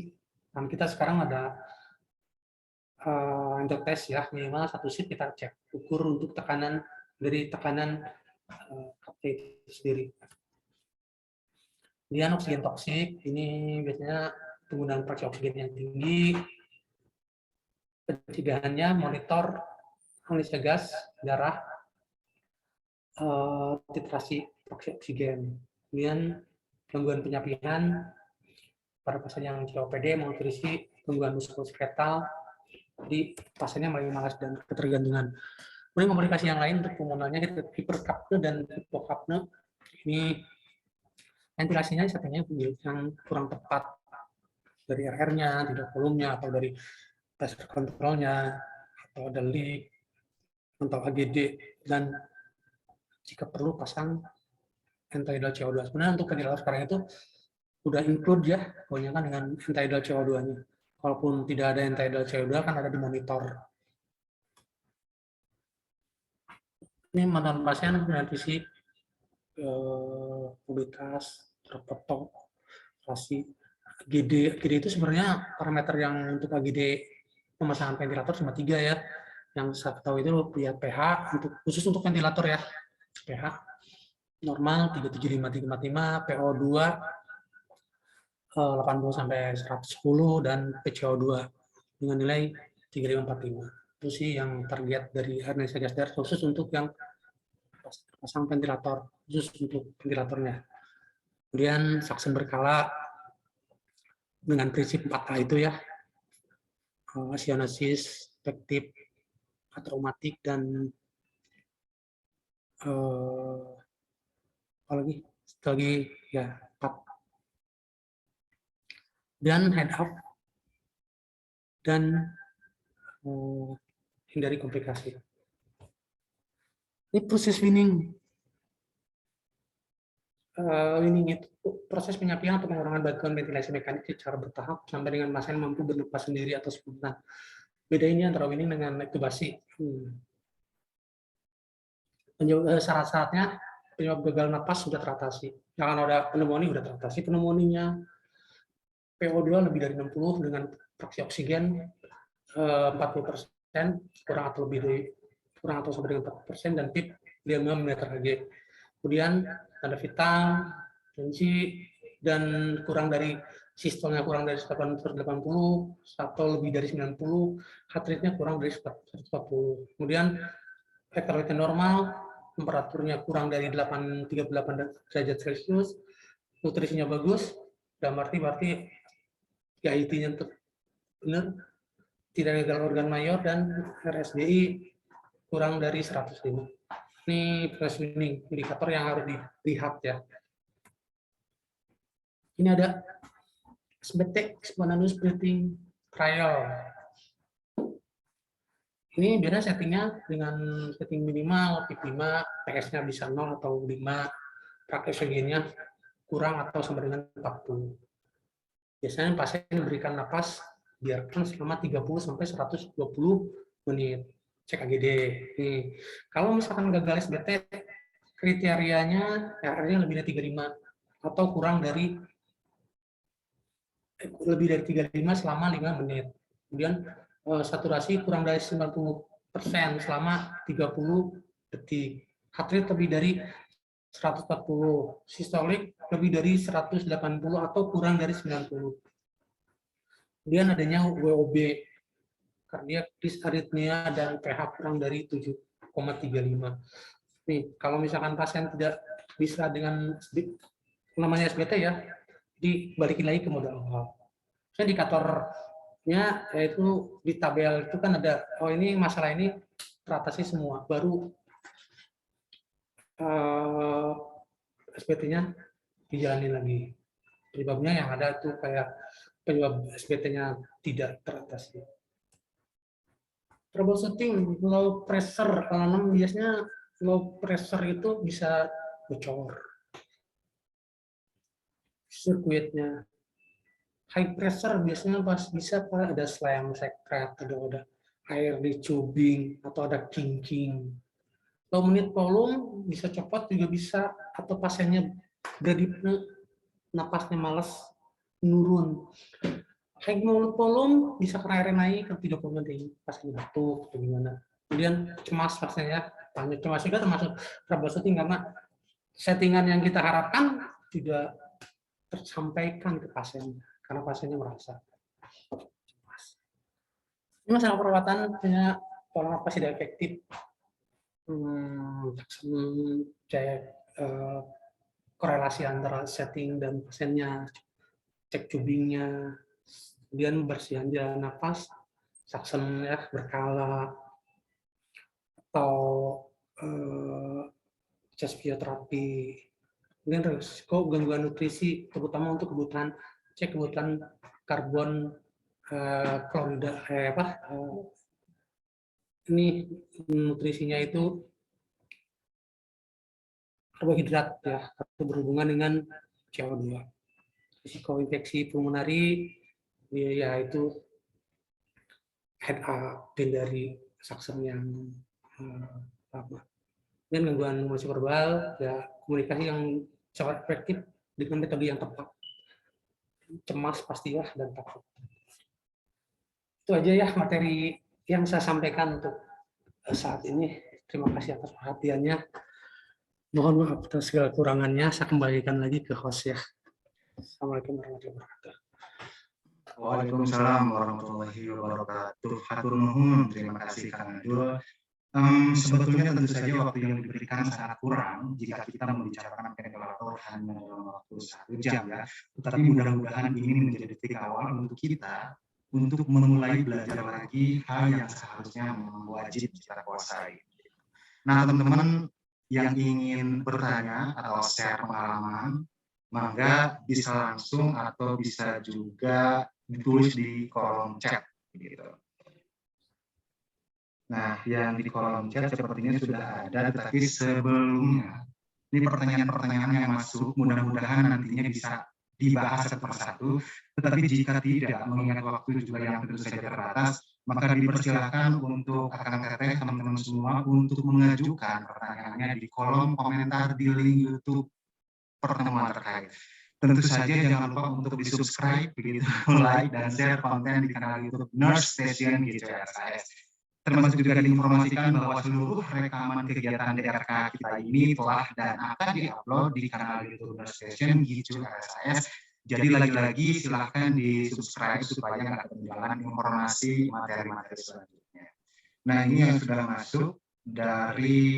Dan kita sekarang ada endotest ya, minimal satu shift kita cek ukur untuk tekanan dari tekanan cupnya itu sendiri. Kemudian oksigen toksik, ini biasanya penggunaan fraksi oksigen yang tinggi. Pencegahannya monitor analisa gas darah, titrasi fraksi oksigen. Kemudian gangguan penyapihan pada pasien yang COPD menguturisi gangguan muskuloskeletal, jadi pasiennya mulai malas dan ketergantungan. Kemudian komplikasi yang lain untuk pulmonalnya hiperkapne dan hipokapne. Ini ventilasinya settingnya yang kurang tepat dari RR-nya, tidak volumenya, atau dari pressure control-nya, atau ada leak, atau AGD, dan jika perlu pasang anti-idle CO2. Sebenarnya untuk ventilator sekarang itu udah include ya, kebanyakan dengan anti-idle CO2-nya. Walaupun tidak ada anti-idle CO2 kan ada di monitor. Ini mantan pasien dengan fisik, mobilitas, terpotong, operasi. GD itu sebenarnya parameter yang untuk AGD pemasangan ventilator cuma 3 ya. Yang saya tahu itu lihat pH khusus untuk ventilator ya. pH normal 375-345, PO2 80 sampai 110 dan PCO2 dengan nilai 3545. Itu sih yang target dari analisa gas darat khusus untuk yang pasang ventilator, khusus untuk ventilatornya. Kemudian saksen berkala dengan prinsip 4A itu ya, asionosis, efektif, atraumatik, dan apalagi ya 4. Dan head up dan hindari komplikasi. Ini proses winning. Winning itu proses penyampaian atau pengurangan bantuan ventilasi mekanik secara bertahap sampai dengan pasien mampu bernapas sendiri atau spontan. Beda ini antara winning dengan intubasi. Syarat-syaratnya penyebab gagal napas sudah teratasi. Jangan ada pneumonia sudah teratasi. Pneumonia PO2 lebih dari 60 dengan fraksi oksigen 40%, kurang atau sampai dengan 40%, dan PIP 5 ml/Hg. Kemudian tanda vital, tensi, dan kurang dari sistolnya kurang dari 180, atau lebih dari 90, heart rate-nya kurang dari 140. Kemudian vektor weight normal, temperaturnya kurang dari 38 derajat Celcius, nutrisinya bagus, dan berarti GIT-nya benar, tidak gagal organ mayor, dan RSDI kurang dari 105. Ini proses winning, indikator yang harus dilihat ya. Ini ada SBT, spontaneous breathing trial. Ini beda settingnya dengan setting minimal, PIP 5, PS-nya bisa 0 atau 5, praktek oksigennya kurang atau sama dengan 40. Biasanya pasien diberikan napas biarkan selama 30-120 menit. Cek AGD. Nih, kalau misalkan gagal SBT, kriterianya RR-nya lebih dari 35 atau kurang dari lebih dari 35 selama 5 menit. Kemudian saturasi kurang dari 90% selama 30 detik. Heart rate lebih dari 140, sistolik lebih dari 180 atau kurang dari 90. Kemudian adanya WOB, cardiac dysarrhythmia, dan pH kurang dari 7,35. Nih, kalau misalkan pasien tidak bisa dengan namanya SBT ya, dibalikin lagi ke mode awal. Indikatornya yaitu di tabel itu kan ada, oh ini masalah ini teratasi semua, baru SBT-nya dijalani lagi. Penyebabnya yang ada itu kayak penyebab SBT-nya tidak teratasi. Troubleshooting low pressure, kalau biasanya low pressure itu bisa bocor sirkuitnya. High pressure biasanya bisa ada slam sekret, ada air di tubing atau ada kinking. Low minute volume bisa copot juga bisa, atau pasiennya berdipne, napasnya malas menurun. High volume bisa karena airnya naik ke 30 menit, pasien batuk atau gimana. Kemudian cemas pasiennya, cemas juga termasuk troubleshooting karena settingan yang kita harapkan tidak tersampaikan ke pasien karena pasiennya merasa cemas. Ini masalah perawatan, punya pola napas tidak efektif. Cek korelasi antara setting dan pasiennya, cek tubingnya, kemudian bersihan jalan nafas, saksen ya berkala, atau chest fioterapi. Kemudian risiko gangguan nutrisi, terutama untuk kebutuhan cek kebutuhan karbon klorida, ini nutrisinya itu karbohidrat ya, berhubungan dengan CO2. Risiko infeksi pulmonari yaitu head up dari saksen yang lama. Dan gangguan komunikasi verbal ya, komunikasi yang sangat efektif dengan metode yang tepat. cemas pastilah dan takut. Itu aja ya materi yang saya sampaikan untuk saat ini. Terima kasih atas perhatiannya. Mohon maaf atas segala kurangannya. Saya kembalikan lagi ke host ya. Assalamualaikum warahmatullahi wabarakatuh. Waalaikumsalam warahmatullahi wabarakatuh. Hatur nuhun, terima kasih Kang Adul. Sebetulnya tentu saja waktu yang diberikan sangat kurang jika kita membicarakan ventilator hanya dalam waktu 1 jam ya. Tetapi mudah-mudahan ini menjadi titik awal untuk kita untuk memulai belajar lagi hal yang seharusnya memang wajib kita kuasai. Nah, teman-teman yang ingin bertanya atau share pengalaman, maka bisa langsung atau bisa juga ditulis di kolom chat gitu. Nah, yang di kolom chat sepertinya sudah ada, tetapi sebelumnya ini pertanyaan-pertanyaan yang masuk mudah-mudahan nantinya bisa dibahas satu persatu, tetapi jika tidak mengingat waktu juga yang tentu saja terbatas, maka dipersilakan untuk akan teteh teman-teman semua untuk mengajukan pertanyaannya di kolom komentar di link YouTube pertemuan terkait. Tentu saja jangan lupa untuk di-subscribe, begitu, like dan share konten di kanal YouTube Nurse Station GCRSAS. Termasuk juga diinformasikan bahwa seluruh rekaman kegiatan DRK kita ini telah dan akan di-upload di kanal YouTube Nurse Station GCRSAS. Jadi lagi-lagi silahkan di-subscribe supaya nggak ketinggalan informasi materi-materi selanjutnya. Nah, ini yang sudah masuk dari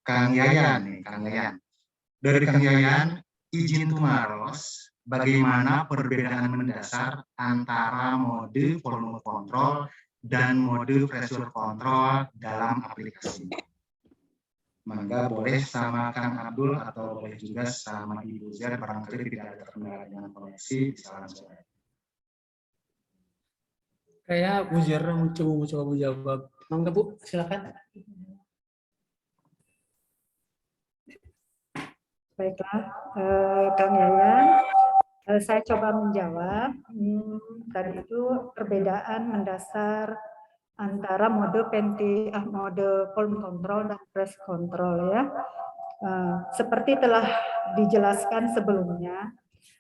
Kang Yayan nih, Kang Yayan. Dari Kang Yayan, izin tumaros, bagaimana perbedaan mendasar antara mode volume control dan mode pressure control dalam aplikasi. Maka boleh sama Kang Abdul atau boleh juga sama Ibu Zer, barangkali tidak ada kendala dengan koneksi, bisa langsung. Kayak Bu Zara mencoba menjawab. Mangga Bu, silakan. Baiklah, Kang Yayan, saya coba menjawab. Tadi itu perbedaan mendasar antara mode volume control dan press control ya. Seperti telah dijelaskan sebelumnya,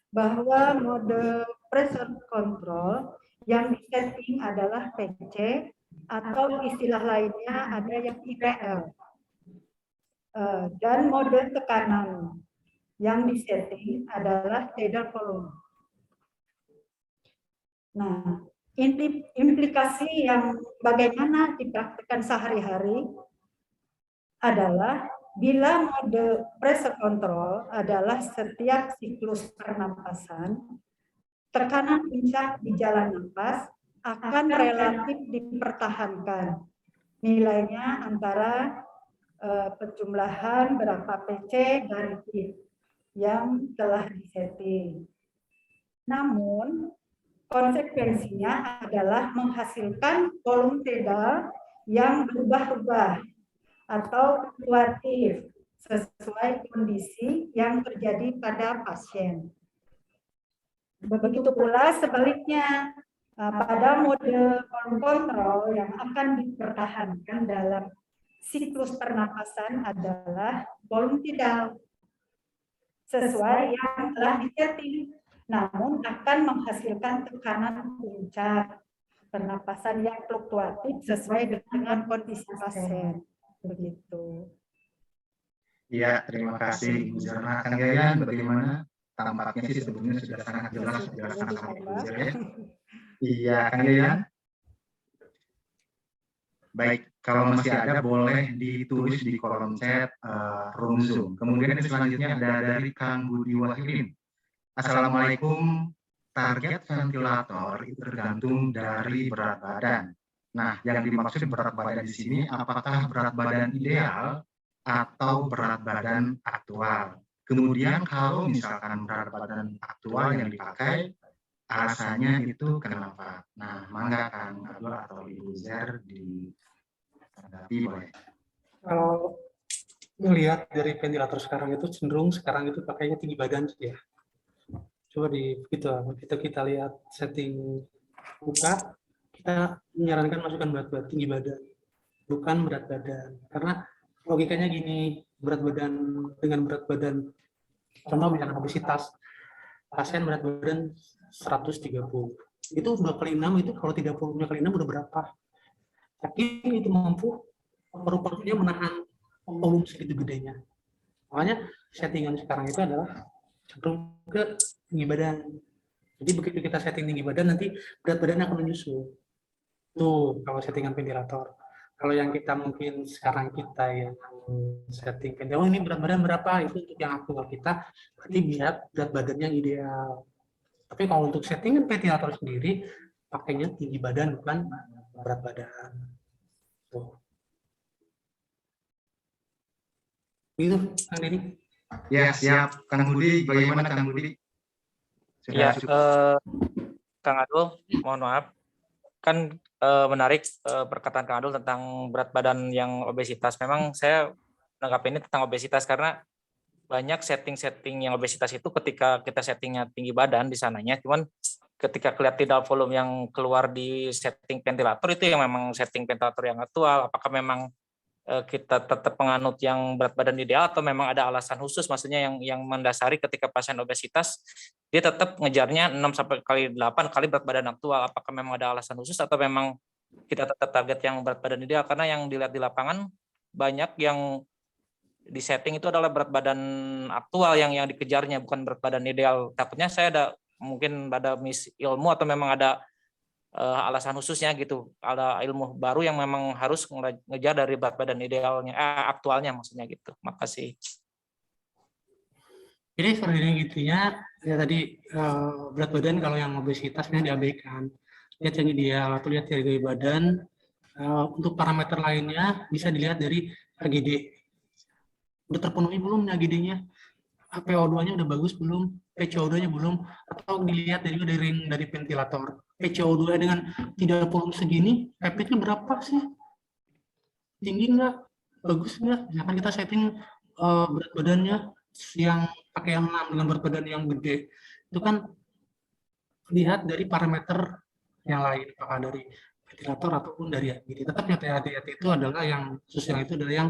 bahwa mode pressure control yang disetting adalah PC atau istilah lainnya ada yang IPL. Dan mode tekanan yang disetting adalah tidal volume. Nah, implikasi yang bagaimana dipraktikkan sehari-hari adalah bila mode pressure control adalah setiap siklus pernapasan, tekanan puncak di jalan napas akan relatif dipertahankan. Nilainya antara penjumlahan berapa PC dari PIP yang telah disetting. Namun, konsekuensinya adalah menghasilkan volume tidal yang berubah-ubah atau fluktuatif sesuai kondisi yang terjadi pada pasien. Begitu pula sebaliknya, pada mode volume control yang akan dipertahankan dalam siklus pernapasan adalah volume tidal sesuai yang telah disetting, namun akan menghasilkan tekanan puncak pernapasan yang fluktuatif sesuai dengan kondisi pasien. Begitu. Iya, terima kasih Ibu Zara. Kang Yayan, bagaimana? Tampaknya sih sebelumnya sudah sangat jelas dijelaskan sama Ibu Zara ya. Iya, Kang Yayan. Baik, kalau masih ada boleh ditulis di kolom chat room Zoom. Kemudian selanjutnya ada dari Kang Budi Wahidin. Assalamualaikum, target ventilator itu tergantung dari berat badan. Nah, yang dimaksud berat badan di sini apakah berat badan ideal atau berat badan aktual? Kemudian kalau misalkan berat badan aktual yang dipakai, alasannya itu kenapa? Nah, mangga Kang Abdul atau Ibu Zer ditanggapi boleh. Kalau melihat dari ventilator sekarang itu cenderung sekarang itu pakainya tinggi badan ya. Coba begitu kita lihat setting buka, kita menyarankan masukkan berat badan tinggi badan, bukan berat badan. Karena logikanya gini, berat badan dengan berat badan Contoh misalnya obesitas, pasien berat badan 130. Itu udah kali 6, itu kalau 30-nya kali 6 udah berapa? Yakin itu mampu paru-parunya menahan volume segitu gedenya. Makanya settingan sekarang itu adalah cenderung ke tinggi badan. Jadi begitu kita setting tinggi badan, nanti berat badannya akan menyusul. Tuh, kalau settingan ventilator. Kalau yang kita mungkin sekarang kita yang setting ventilator, oh ini berat badan berapa, itu untuk yang aktual kita, berarti berat badan yang ideal. Tapi kalau untuk settingan ventilator sendiri, pakainya tinggi badan, bukan berat badan. Tuh. Gitu, Kang Deddy. Ya, siap. Kang Budi, bagaimana Kang Budi? Ya, Sudah Kang Adul, mohon maaf. Kan menarik perkataan Kang Adul tentang berat badan yang obesitas. Memang saya menanggapi ini tentang obesitas karena banyak setting-setting yang obesitas itu ketika kita settingnya tinggi badan di sananya, cuman ketika kelihatan tidal volume yang keluar di setting ventilator itu yang memang setting ventilator yang aktual. Apakah memang kita tetap penganut yang berat badan ideal atau memang ada alasan khusus, maksudnya yang mendasari ketika pasien obesitas dia tetap ngejarnya 6 sampai kali 8 kali berat badan aktual? Apakah memang ada alasan khusus atau memang kita tetap target yang berat badan ideal? Karena yang dilihat di lapangan banyak yang di setting itu adalah berat badan aktual yang dikejarnya, bukan berat badan ideal. Takutnya saya mungkin ada miss ilmu atau memang ada alasan khususnya gitu, ada ilmu baru yang memang harus ngejar dari berat badan idealnya, aktualnya maksudnya gitu. Makasih. Jadi sebenarnya gitunya, ya tadi berat badan kalau yang obesitasnya diabaikan. Lihat yang ideal atau lihat dari badan. Untuk parameter lainnya bisa dilihat dari AGD. Udah terpenuhi belum AGD-nya? PO2-nya udah bagus belum? PCO2-nya belum? Atau dilihat dari ventilator. PCO2 dengan tidak volume segini, PEP-nya berapa sih? Tinggi nggak? Bagus nggak? Misalkan kita setting berat badannya yang pakai yang 6 dengan berat badan yang gede. Itu kan lihat dari parameter yang lain, apakah dari ventilator ataupun dari AGD. Tetap yang hati-hati itu adalah yang khusus yang itu adalah yang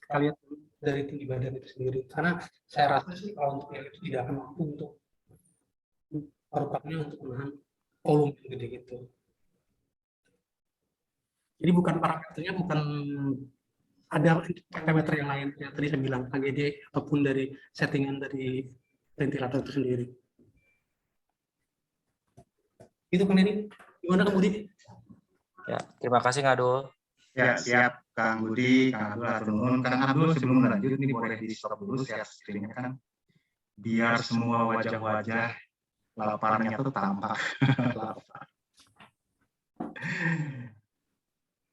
kita lihat dari tinggi badan itu sendiri. Karena saya rasa sih kalau untuk yang itu tidak akan mampu untuk paru-parunya untuk menahan volume gede gitu. Jadi bukan parameternya, bukan ada parameter yang lain yang tadi saya bilang AGD ataupun dari settingan dari ventilator itu sendiri. Itu kan ini gimana Kang Budi? Ya, terima kasih Kang Adul. Ya, siap Kang Budi, Kang Abdul atur nuhun. Kang Abdul, sebelum lanjut ini boleh di stop dulu share screen-nya kan, biar semua wajah-wajah laparnya tuh tampak.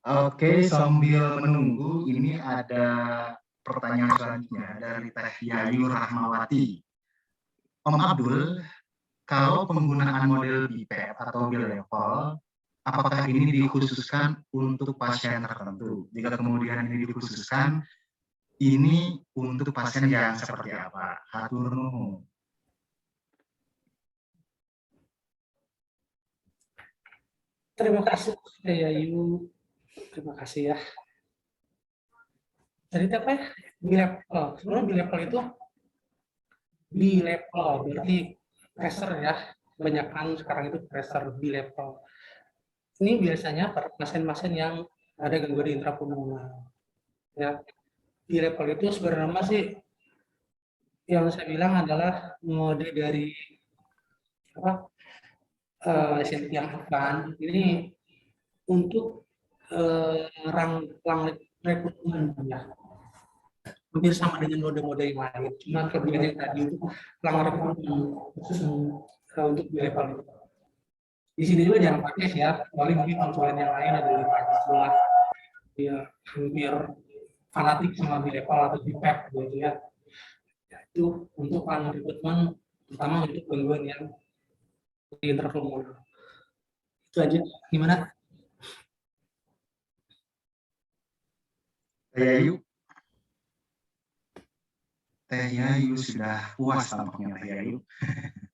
Oke, sambil menunggu ini ada pertanyaan selanjutnya dari Teh Yayu Rahmawati. Om Abdul, kalau penggunaan model BPAP atau bilevel, apakah ini dikhususkan untuk pasien tertentu? Jika kemudian ini dikhususkan, ini untuk pasien yang seperti apa? Hatur nuhun. Terima kasih Yayu. Terima kasih ya. Jadi apa ya? Bilevel. Sebenarnya bilevel itu bilevel berarti pressure ya. Kebanyakan sekarang itu pressure bilevel. Ini biasanya para pasien-pasien yang ada gangguan intrapulmoner. Ya, bilevel itu sebenarnya sih yang saya bilang adalah mode dari apa? Yang akan ini untuk rang rekrutmen ya. Hampir sama dengan mode-mode yang lain. Cuma kelebihannya tadi itu rang rekrutmen khusus untuk bilevel itu. Di sini juga jangan pakai ya, kecuali mungkin konsulen yang lain ada di pakai sebelah dia hampir fanatik sama bilevel atau BPAP gitu ya. Itu untuk rang rekrutmen, terutama untuk gangguan yang di intrapulmoner. Itu aja. Gimana? Teh Yayu sudah puas tampaknya Teh Yayu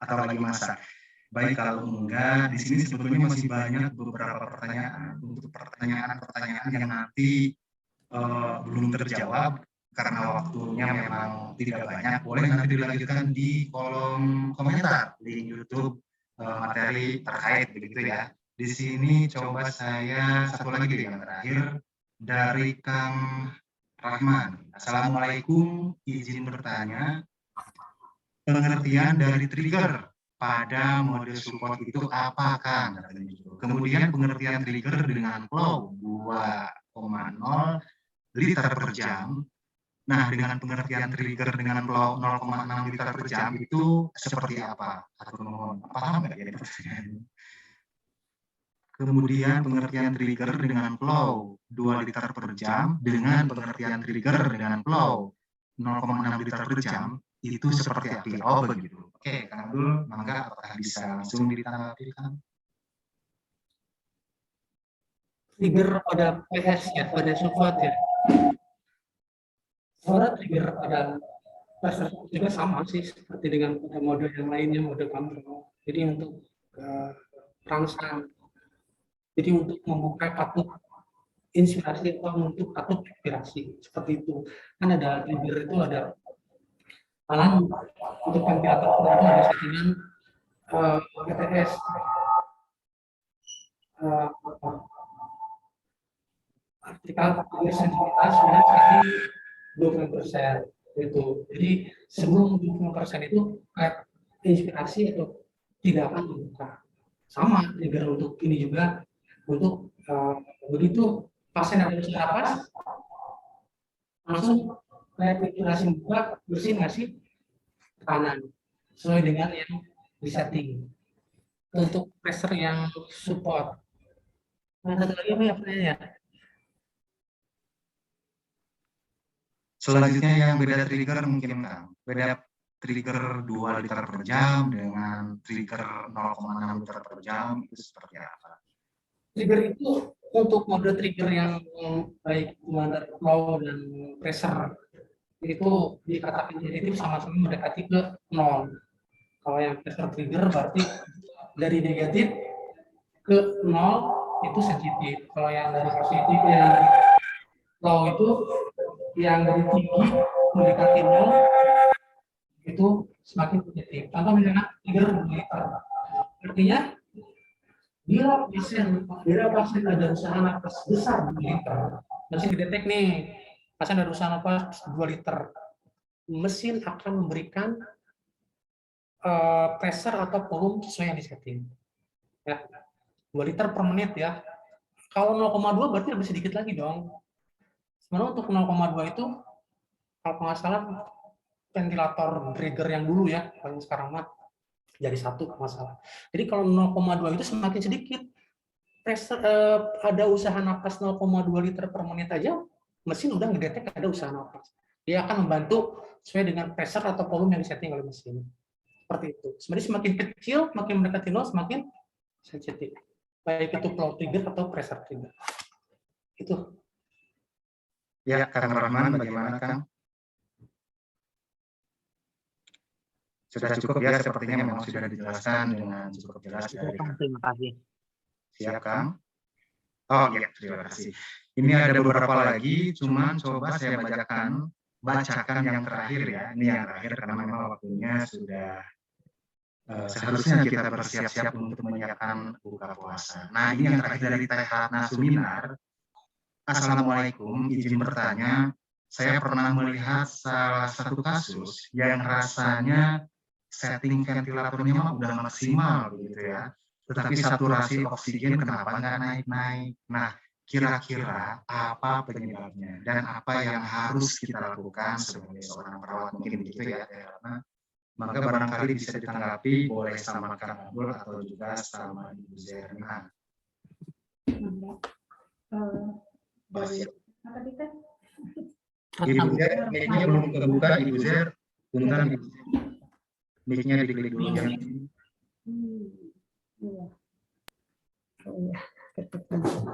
atau lagi masak. Baik, kalau enggak, di sini sebetulnya masih banyak beberapa pertanyaan untuk pertanyaan-pertanyaan yang nanti belum terjawab karena waktunya memang tidak banyak, boleh nanti dilanjutkan di kolom komentar di YouTube materi terkait begitu ya. Di sini coba saya satu lagi yang terakhir dari Kang Rahman. Assalamualaikum, izin bertanya, pengertian dari trigger pada mode support itu apa Kang? Kemudian pengertian trigger dengan flow 2,0 liter per jam. Nah, dengan pengertian trigger dengan flow 0,6 liter per jam itu seperti apa? Atau paham nggak ya pertanyaannya? Kemudian pengertian trigger dengan flow 2 liter per jam dengan pengertian trigger dengan flow 0,6 liter per jam itu seperti apa? Oh begitu. Oke, Kang Abdul, mangga apakah bisa langsung ditanggapi Kang? Trigger pada PS ya, pada support ya. Sebenarnya trigger pada pressure juga sama sih seperti dengan pada mode yang lainnya, mode kontrol. Jadi untuk rangsang, jadi untuk membuka katup inspirasi atau untuk katup inspirasi seperti itu. Kan ada trigger itu ada malah untuk ventilator itu ada settingan PTS. Artikel sensitivitas menjadi 20% itu. Jadi sebelum 20% itu inspirasi itu tidak akan membuka. Sama trigger untuk ini juga untuk begitu pasien ada usaha napas langsung inspirasi membuka bersin ngasih tekanan sesuai dengan yang disetting. Untuk pressure yang support. Nah, satu lagi apa ya pertanyaannya? Selanjutnya yang beda trigger mungkin Kang. Beda trigger 2 liter per jam dengan trigger 0,6 liter per jam itu seperti apa? Trigger itu untuk mode trigger yang baik commander flow dan pressure itu dikatakan sensitif sama-sama mendekati ke 0. Kalau yang pressure trigger berarti dari negatif ke 0 itu sensitif. Kalau yang dari positif yang dari flow itu yang dari tinggi mendekati 0 itu semakin positif. Contoh misalnya trigger 2 liter. Artinya bila pasien ada usaha napas besar 2 liter, mesin didetek nih, pasien ada usaha napas 2 liter, mesin akan memberikan pressure atau volume sesuai yang disetting. Ya, 2 liter per menit ya. Kalau 0,2 berarti lebih sedikit lagi dong. Sebenarnya untuk 0,2 itu, kalau nggak salah ventilator trigger yang dulu ya, paling sekarang mah jadi 1 masalah. Jadi kalau 0,2 itu semakin sedikit. Pressure, ada usaha napas 0,2 liter per menit aja, mesin udah ngedetek ada usaha napas. Dia akan membantu sesuai dengan pressure atau volume yang disetting oleh mesin. Seperti itu. Sebenarnya semakin kecil, makin mendekati 0, semakin sensitif. Baik itu flow trigger atau pressure trigger. Itu. Ya, Kang Rahman, bagaimana Kang? Sudah cukup ya, sepertinya memang sudah dijelaskan dengan cukup jelas dari Kang. Terima kasih. Siap Kang? Oh iya, terima kasih. Ini ada beberapa lagi, cuman coba saya bacakan yang terakhir ya. Ini yang terakhir karena memang waktunya sudah seharusnya kita bersiap-siap untuk menyiapkan buka puasa. Nah, ini yang terakhir dari Teh Ratna Suminar. Assalamualaikum, izin bertanya, saya pernah melihat salah satu kasus yang rasanya setting ventilatornya udah maksimal gitu ya, tetapi saturasi oksigen kenapa nggak naik-naik? Nah, kira-kira apa penyebabnya dan apa yang harus kita lakukan sebagai seorang perawat mungkin begitu ya, karena maka barangkali bisa ditanggapi boleh sama Kang Abdul atau juga sama Ibu Zerna. Ibu Zer, mic-nya belum kebuka, Ibu Zer. Bentar, mic-nya diklik dulu ya.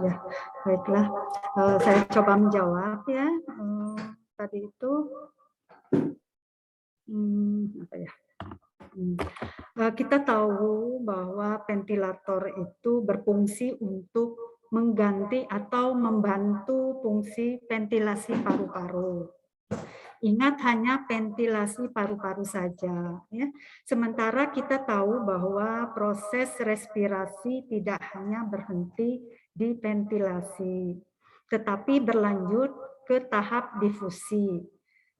Ya, baiklah. Saya coba menjawab ya. Tadi itu apa ya? Kita tahu bahwa ventilator itu berfungsi untuk mengganti atau membantu fungsi ventilasi paru-paru. Ingat hanya ventilasi paru-paru saja. Ya. Sementara kita tahu bahwa proses respirasi tidak hanya berhenti di ventilasi, tetapi berlanjut ke tahap difusi.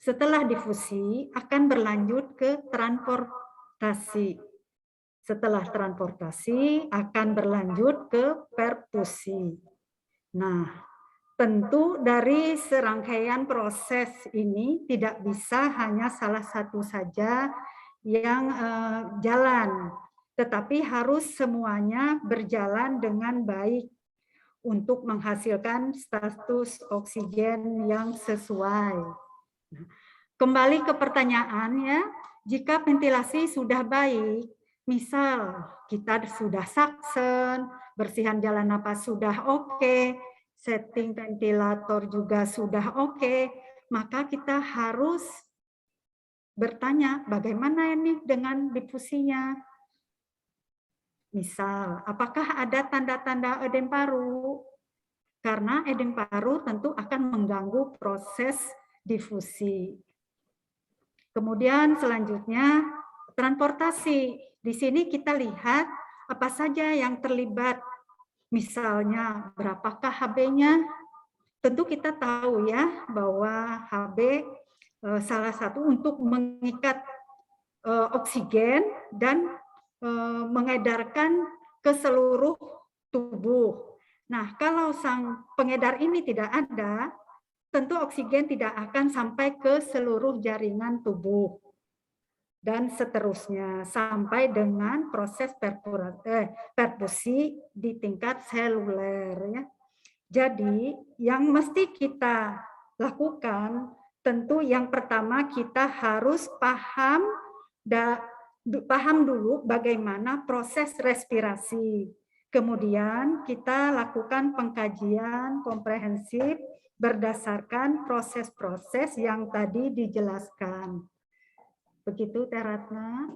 Setelah difusi akan berlanjut ke transportasi. Setelah transportasi akan berlanjut ke perfusi. Nah, tentu dari serangkaian proses ini tidak bisa hanya salah satu saja yang jalan, tetapi harus semuanya berjalan dengan baik untuk menghasilkan status oksigen yang sesuai. Kembali ke pertanyaannya, jika ventilasi sudah baik, misal kita sudah saksen, bersihan jalan napas sudah oke, setting ventilator juga sudah oke, maka kita harus bertanya bagaimana ini dengan difusinya. Misal, apakah ada tanda-tanda edem paru? Karena edem paru tentu akan mengganggu proses difusi. Kemudian selanjutnya transportasi. Di sini kita lihat apa saja yang terlibat. Misalnya berapakah HB-nya? Tentu kita tahu ya bahwa HB salah satu untuk mengikat oksigen dan mengedarkan ke seluruh tubuh. Nah, kalau sang pengedar ini tidak ada, tentu oksigen tidak akan sampai ke seluruh jaringan tubuh. Dan seterusnya, sampai dengan proses perfusi di tingkat seluler. Ya. Jadi, yang mesti kita lakukan, tentu yang pertama kita harus paham dulu bagaimana proses respirasi. Kemudian kita lakukan pengkajian komprehensif berdasarkan proses-proses yang tadi dijelaskan. Begitu, Teh Ratna.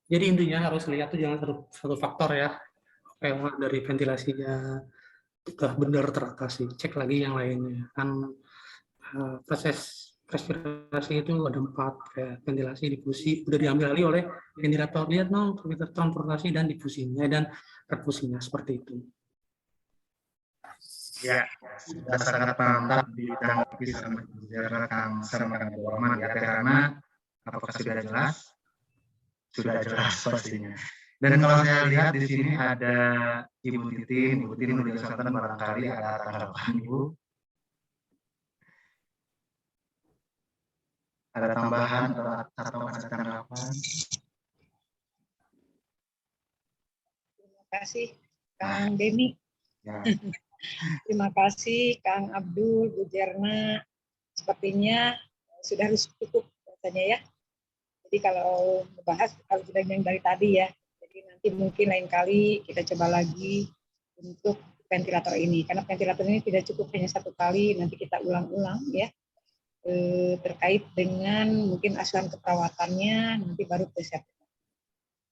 Jadi intinya harus lihat tuh jangan satu faktor ya. Kayak dari ventilasinya sudah benar teratasi, cek lagi yang lainnya. Kan proses respirasi itu ada 4, kayak ventilasi, difusi, udah diambil alih oleh ventilator. Lihat dong, transportasi dan difusinya dan perfusinya seperti itu. Ya, sudah sangat mantap ditanggapi sama Kang Rahman ya, karena apakah sudah jelas? Sudah jelas pastinya. Dan kalau saya lihat di sini ada Ibu Titin udah Selatan, barangkali ada tanggapan Ibu. Ada tambahan atau ada tanggapan? Terima kasih Kang Deni. Ya. Terima kasih Kang Abdul, Bu Jerna. Sepertinya sudah harus cukup rasanya ya. Jadi kalau membahas kalau sudah yang dari tadi ya. Jadi nanti mungkin lain kali kita coba lagi untuk ventilator ini. Karena ventilator ini tidak cukup hanya satu kali, nanti kita ulang-ulang ya. Terkait dengan mungkin asuhan keperawatannya, nanti baru kesehatan.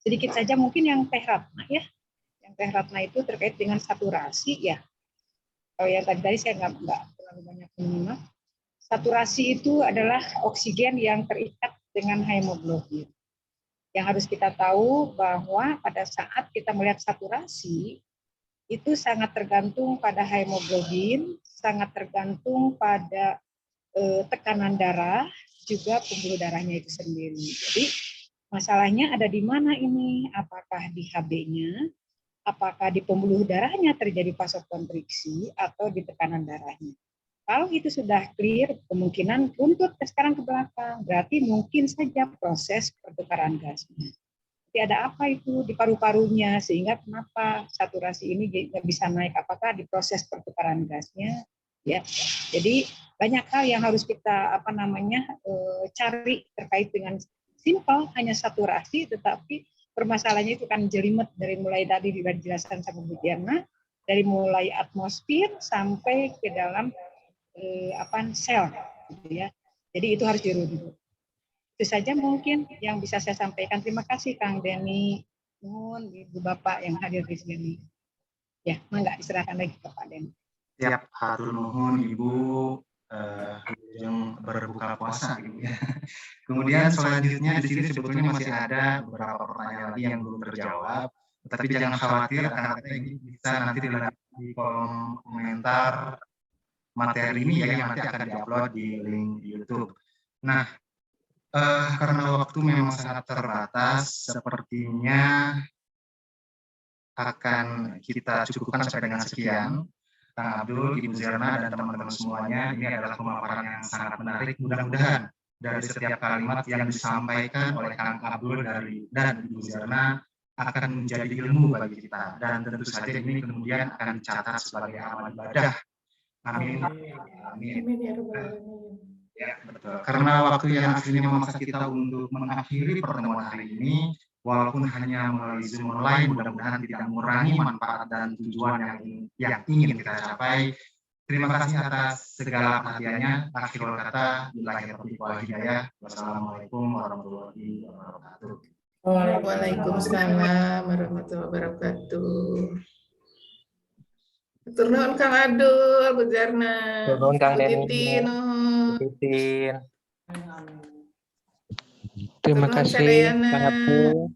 Sedikit saja mungkin yang Teh Ratna ya. Yang Teh Ratna itu terkait dengan saturasi ya. Kalau yang tadi saya nggak terlalu banyak menyimak. Saturasi itu adalah oksigen yang terikat dengan hemoglobin. Yang harus kita tahu bahwa pada saat kita melihat saturasi, itu sangat tergantung pada hemoglobin, sangat tergantung pada tekanan darah, juga pembuluh darahnya itu sendiri. Jadi masalahnya ada di mana ini? Apakah di HB-nya? Apakah di pembuluh darahnya terjadi vasokonstriksi atau di tekanan darahnya. Kalau itu sudah clear, kemungkinan runtut sekarang ke belakang, berarti mungkin saja proses pertukaran gasnya. Jadi ada apa itu di paru-parunya, sehingga kenapa saturasi ini nggak bisa naik, apakah di proses pertukaran gasnya. Ya, jadi banyak hal yang harus kita cari terkait dengan simpel hanya saturasi, tetapi permasalahannya itu kan jelimet dari mulai tadi dijelaskan sama Bu Diana, dari mulai atmosfer sampai ke dalam sel, gitu ya. Jadi itu harus dirunut. Itu saja mungkin yang bisa saya sampaikan. Terima kasih Kang Deni, mohon Ibu Bapak yang hadir di sini. Ya, mangga diserahkan lagi ke Pak Deni. Siap, hatur nuhun Ibu. yang berbuka puasa gitu ya. Kemudian selanjutnya di sini sebetulnya masih ada beberapa pertanyaan lagi yang belum terjawab, tapi jangan khawatir karena ini bisa nanti di kolom komentar materi ini ya yang nanti akan diupload di link di YouTube. Nah, karena waktu memang sangat terbatas, sepertinya akan kita cukupkan sampai dengan sekian. Kang Abdul, Ibu Zerna, dan teman-teman semuanya, ini adalah pemaparan yang sangat menarik. Mudah-mudahan dari setiap kalimat yang disampaikan oleh Kang Abdul dan Ibu Zerna akan menjadi ilmu bagi kita. Dan tentu saja ini kemudian akan dicatat sebagai amal ibadah. Amin. Amin. Ya, betul. Karena waktu yang akhirnya memaksa kita untuk mengakhiri pertemuan hari ini, walaupun hanya melalui Zoom online, mudah-mudahan tidak mengurangi manfaat dan tujuan yang ingin kita capai. Terima kasih atas segala perhatiannya. Akhirul kata, billahi taufiq wal hidayah. Wassalamualaikum warahmatullahi wabarakatuh. Waalaikumsalam warahmatullahi wabarakatuh. Tur nuhun Kang Abdul, Bu Jarna, Tur nuhun Kang Bu Denny, Titin, nuhun. Titin. Terima Tur nuhun kasih Sadayana. Kang Abdul.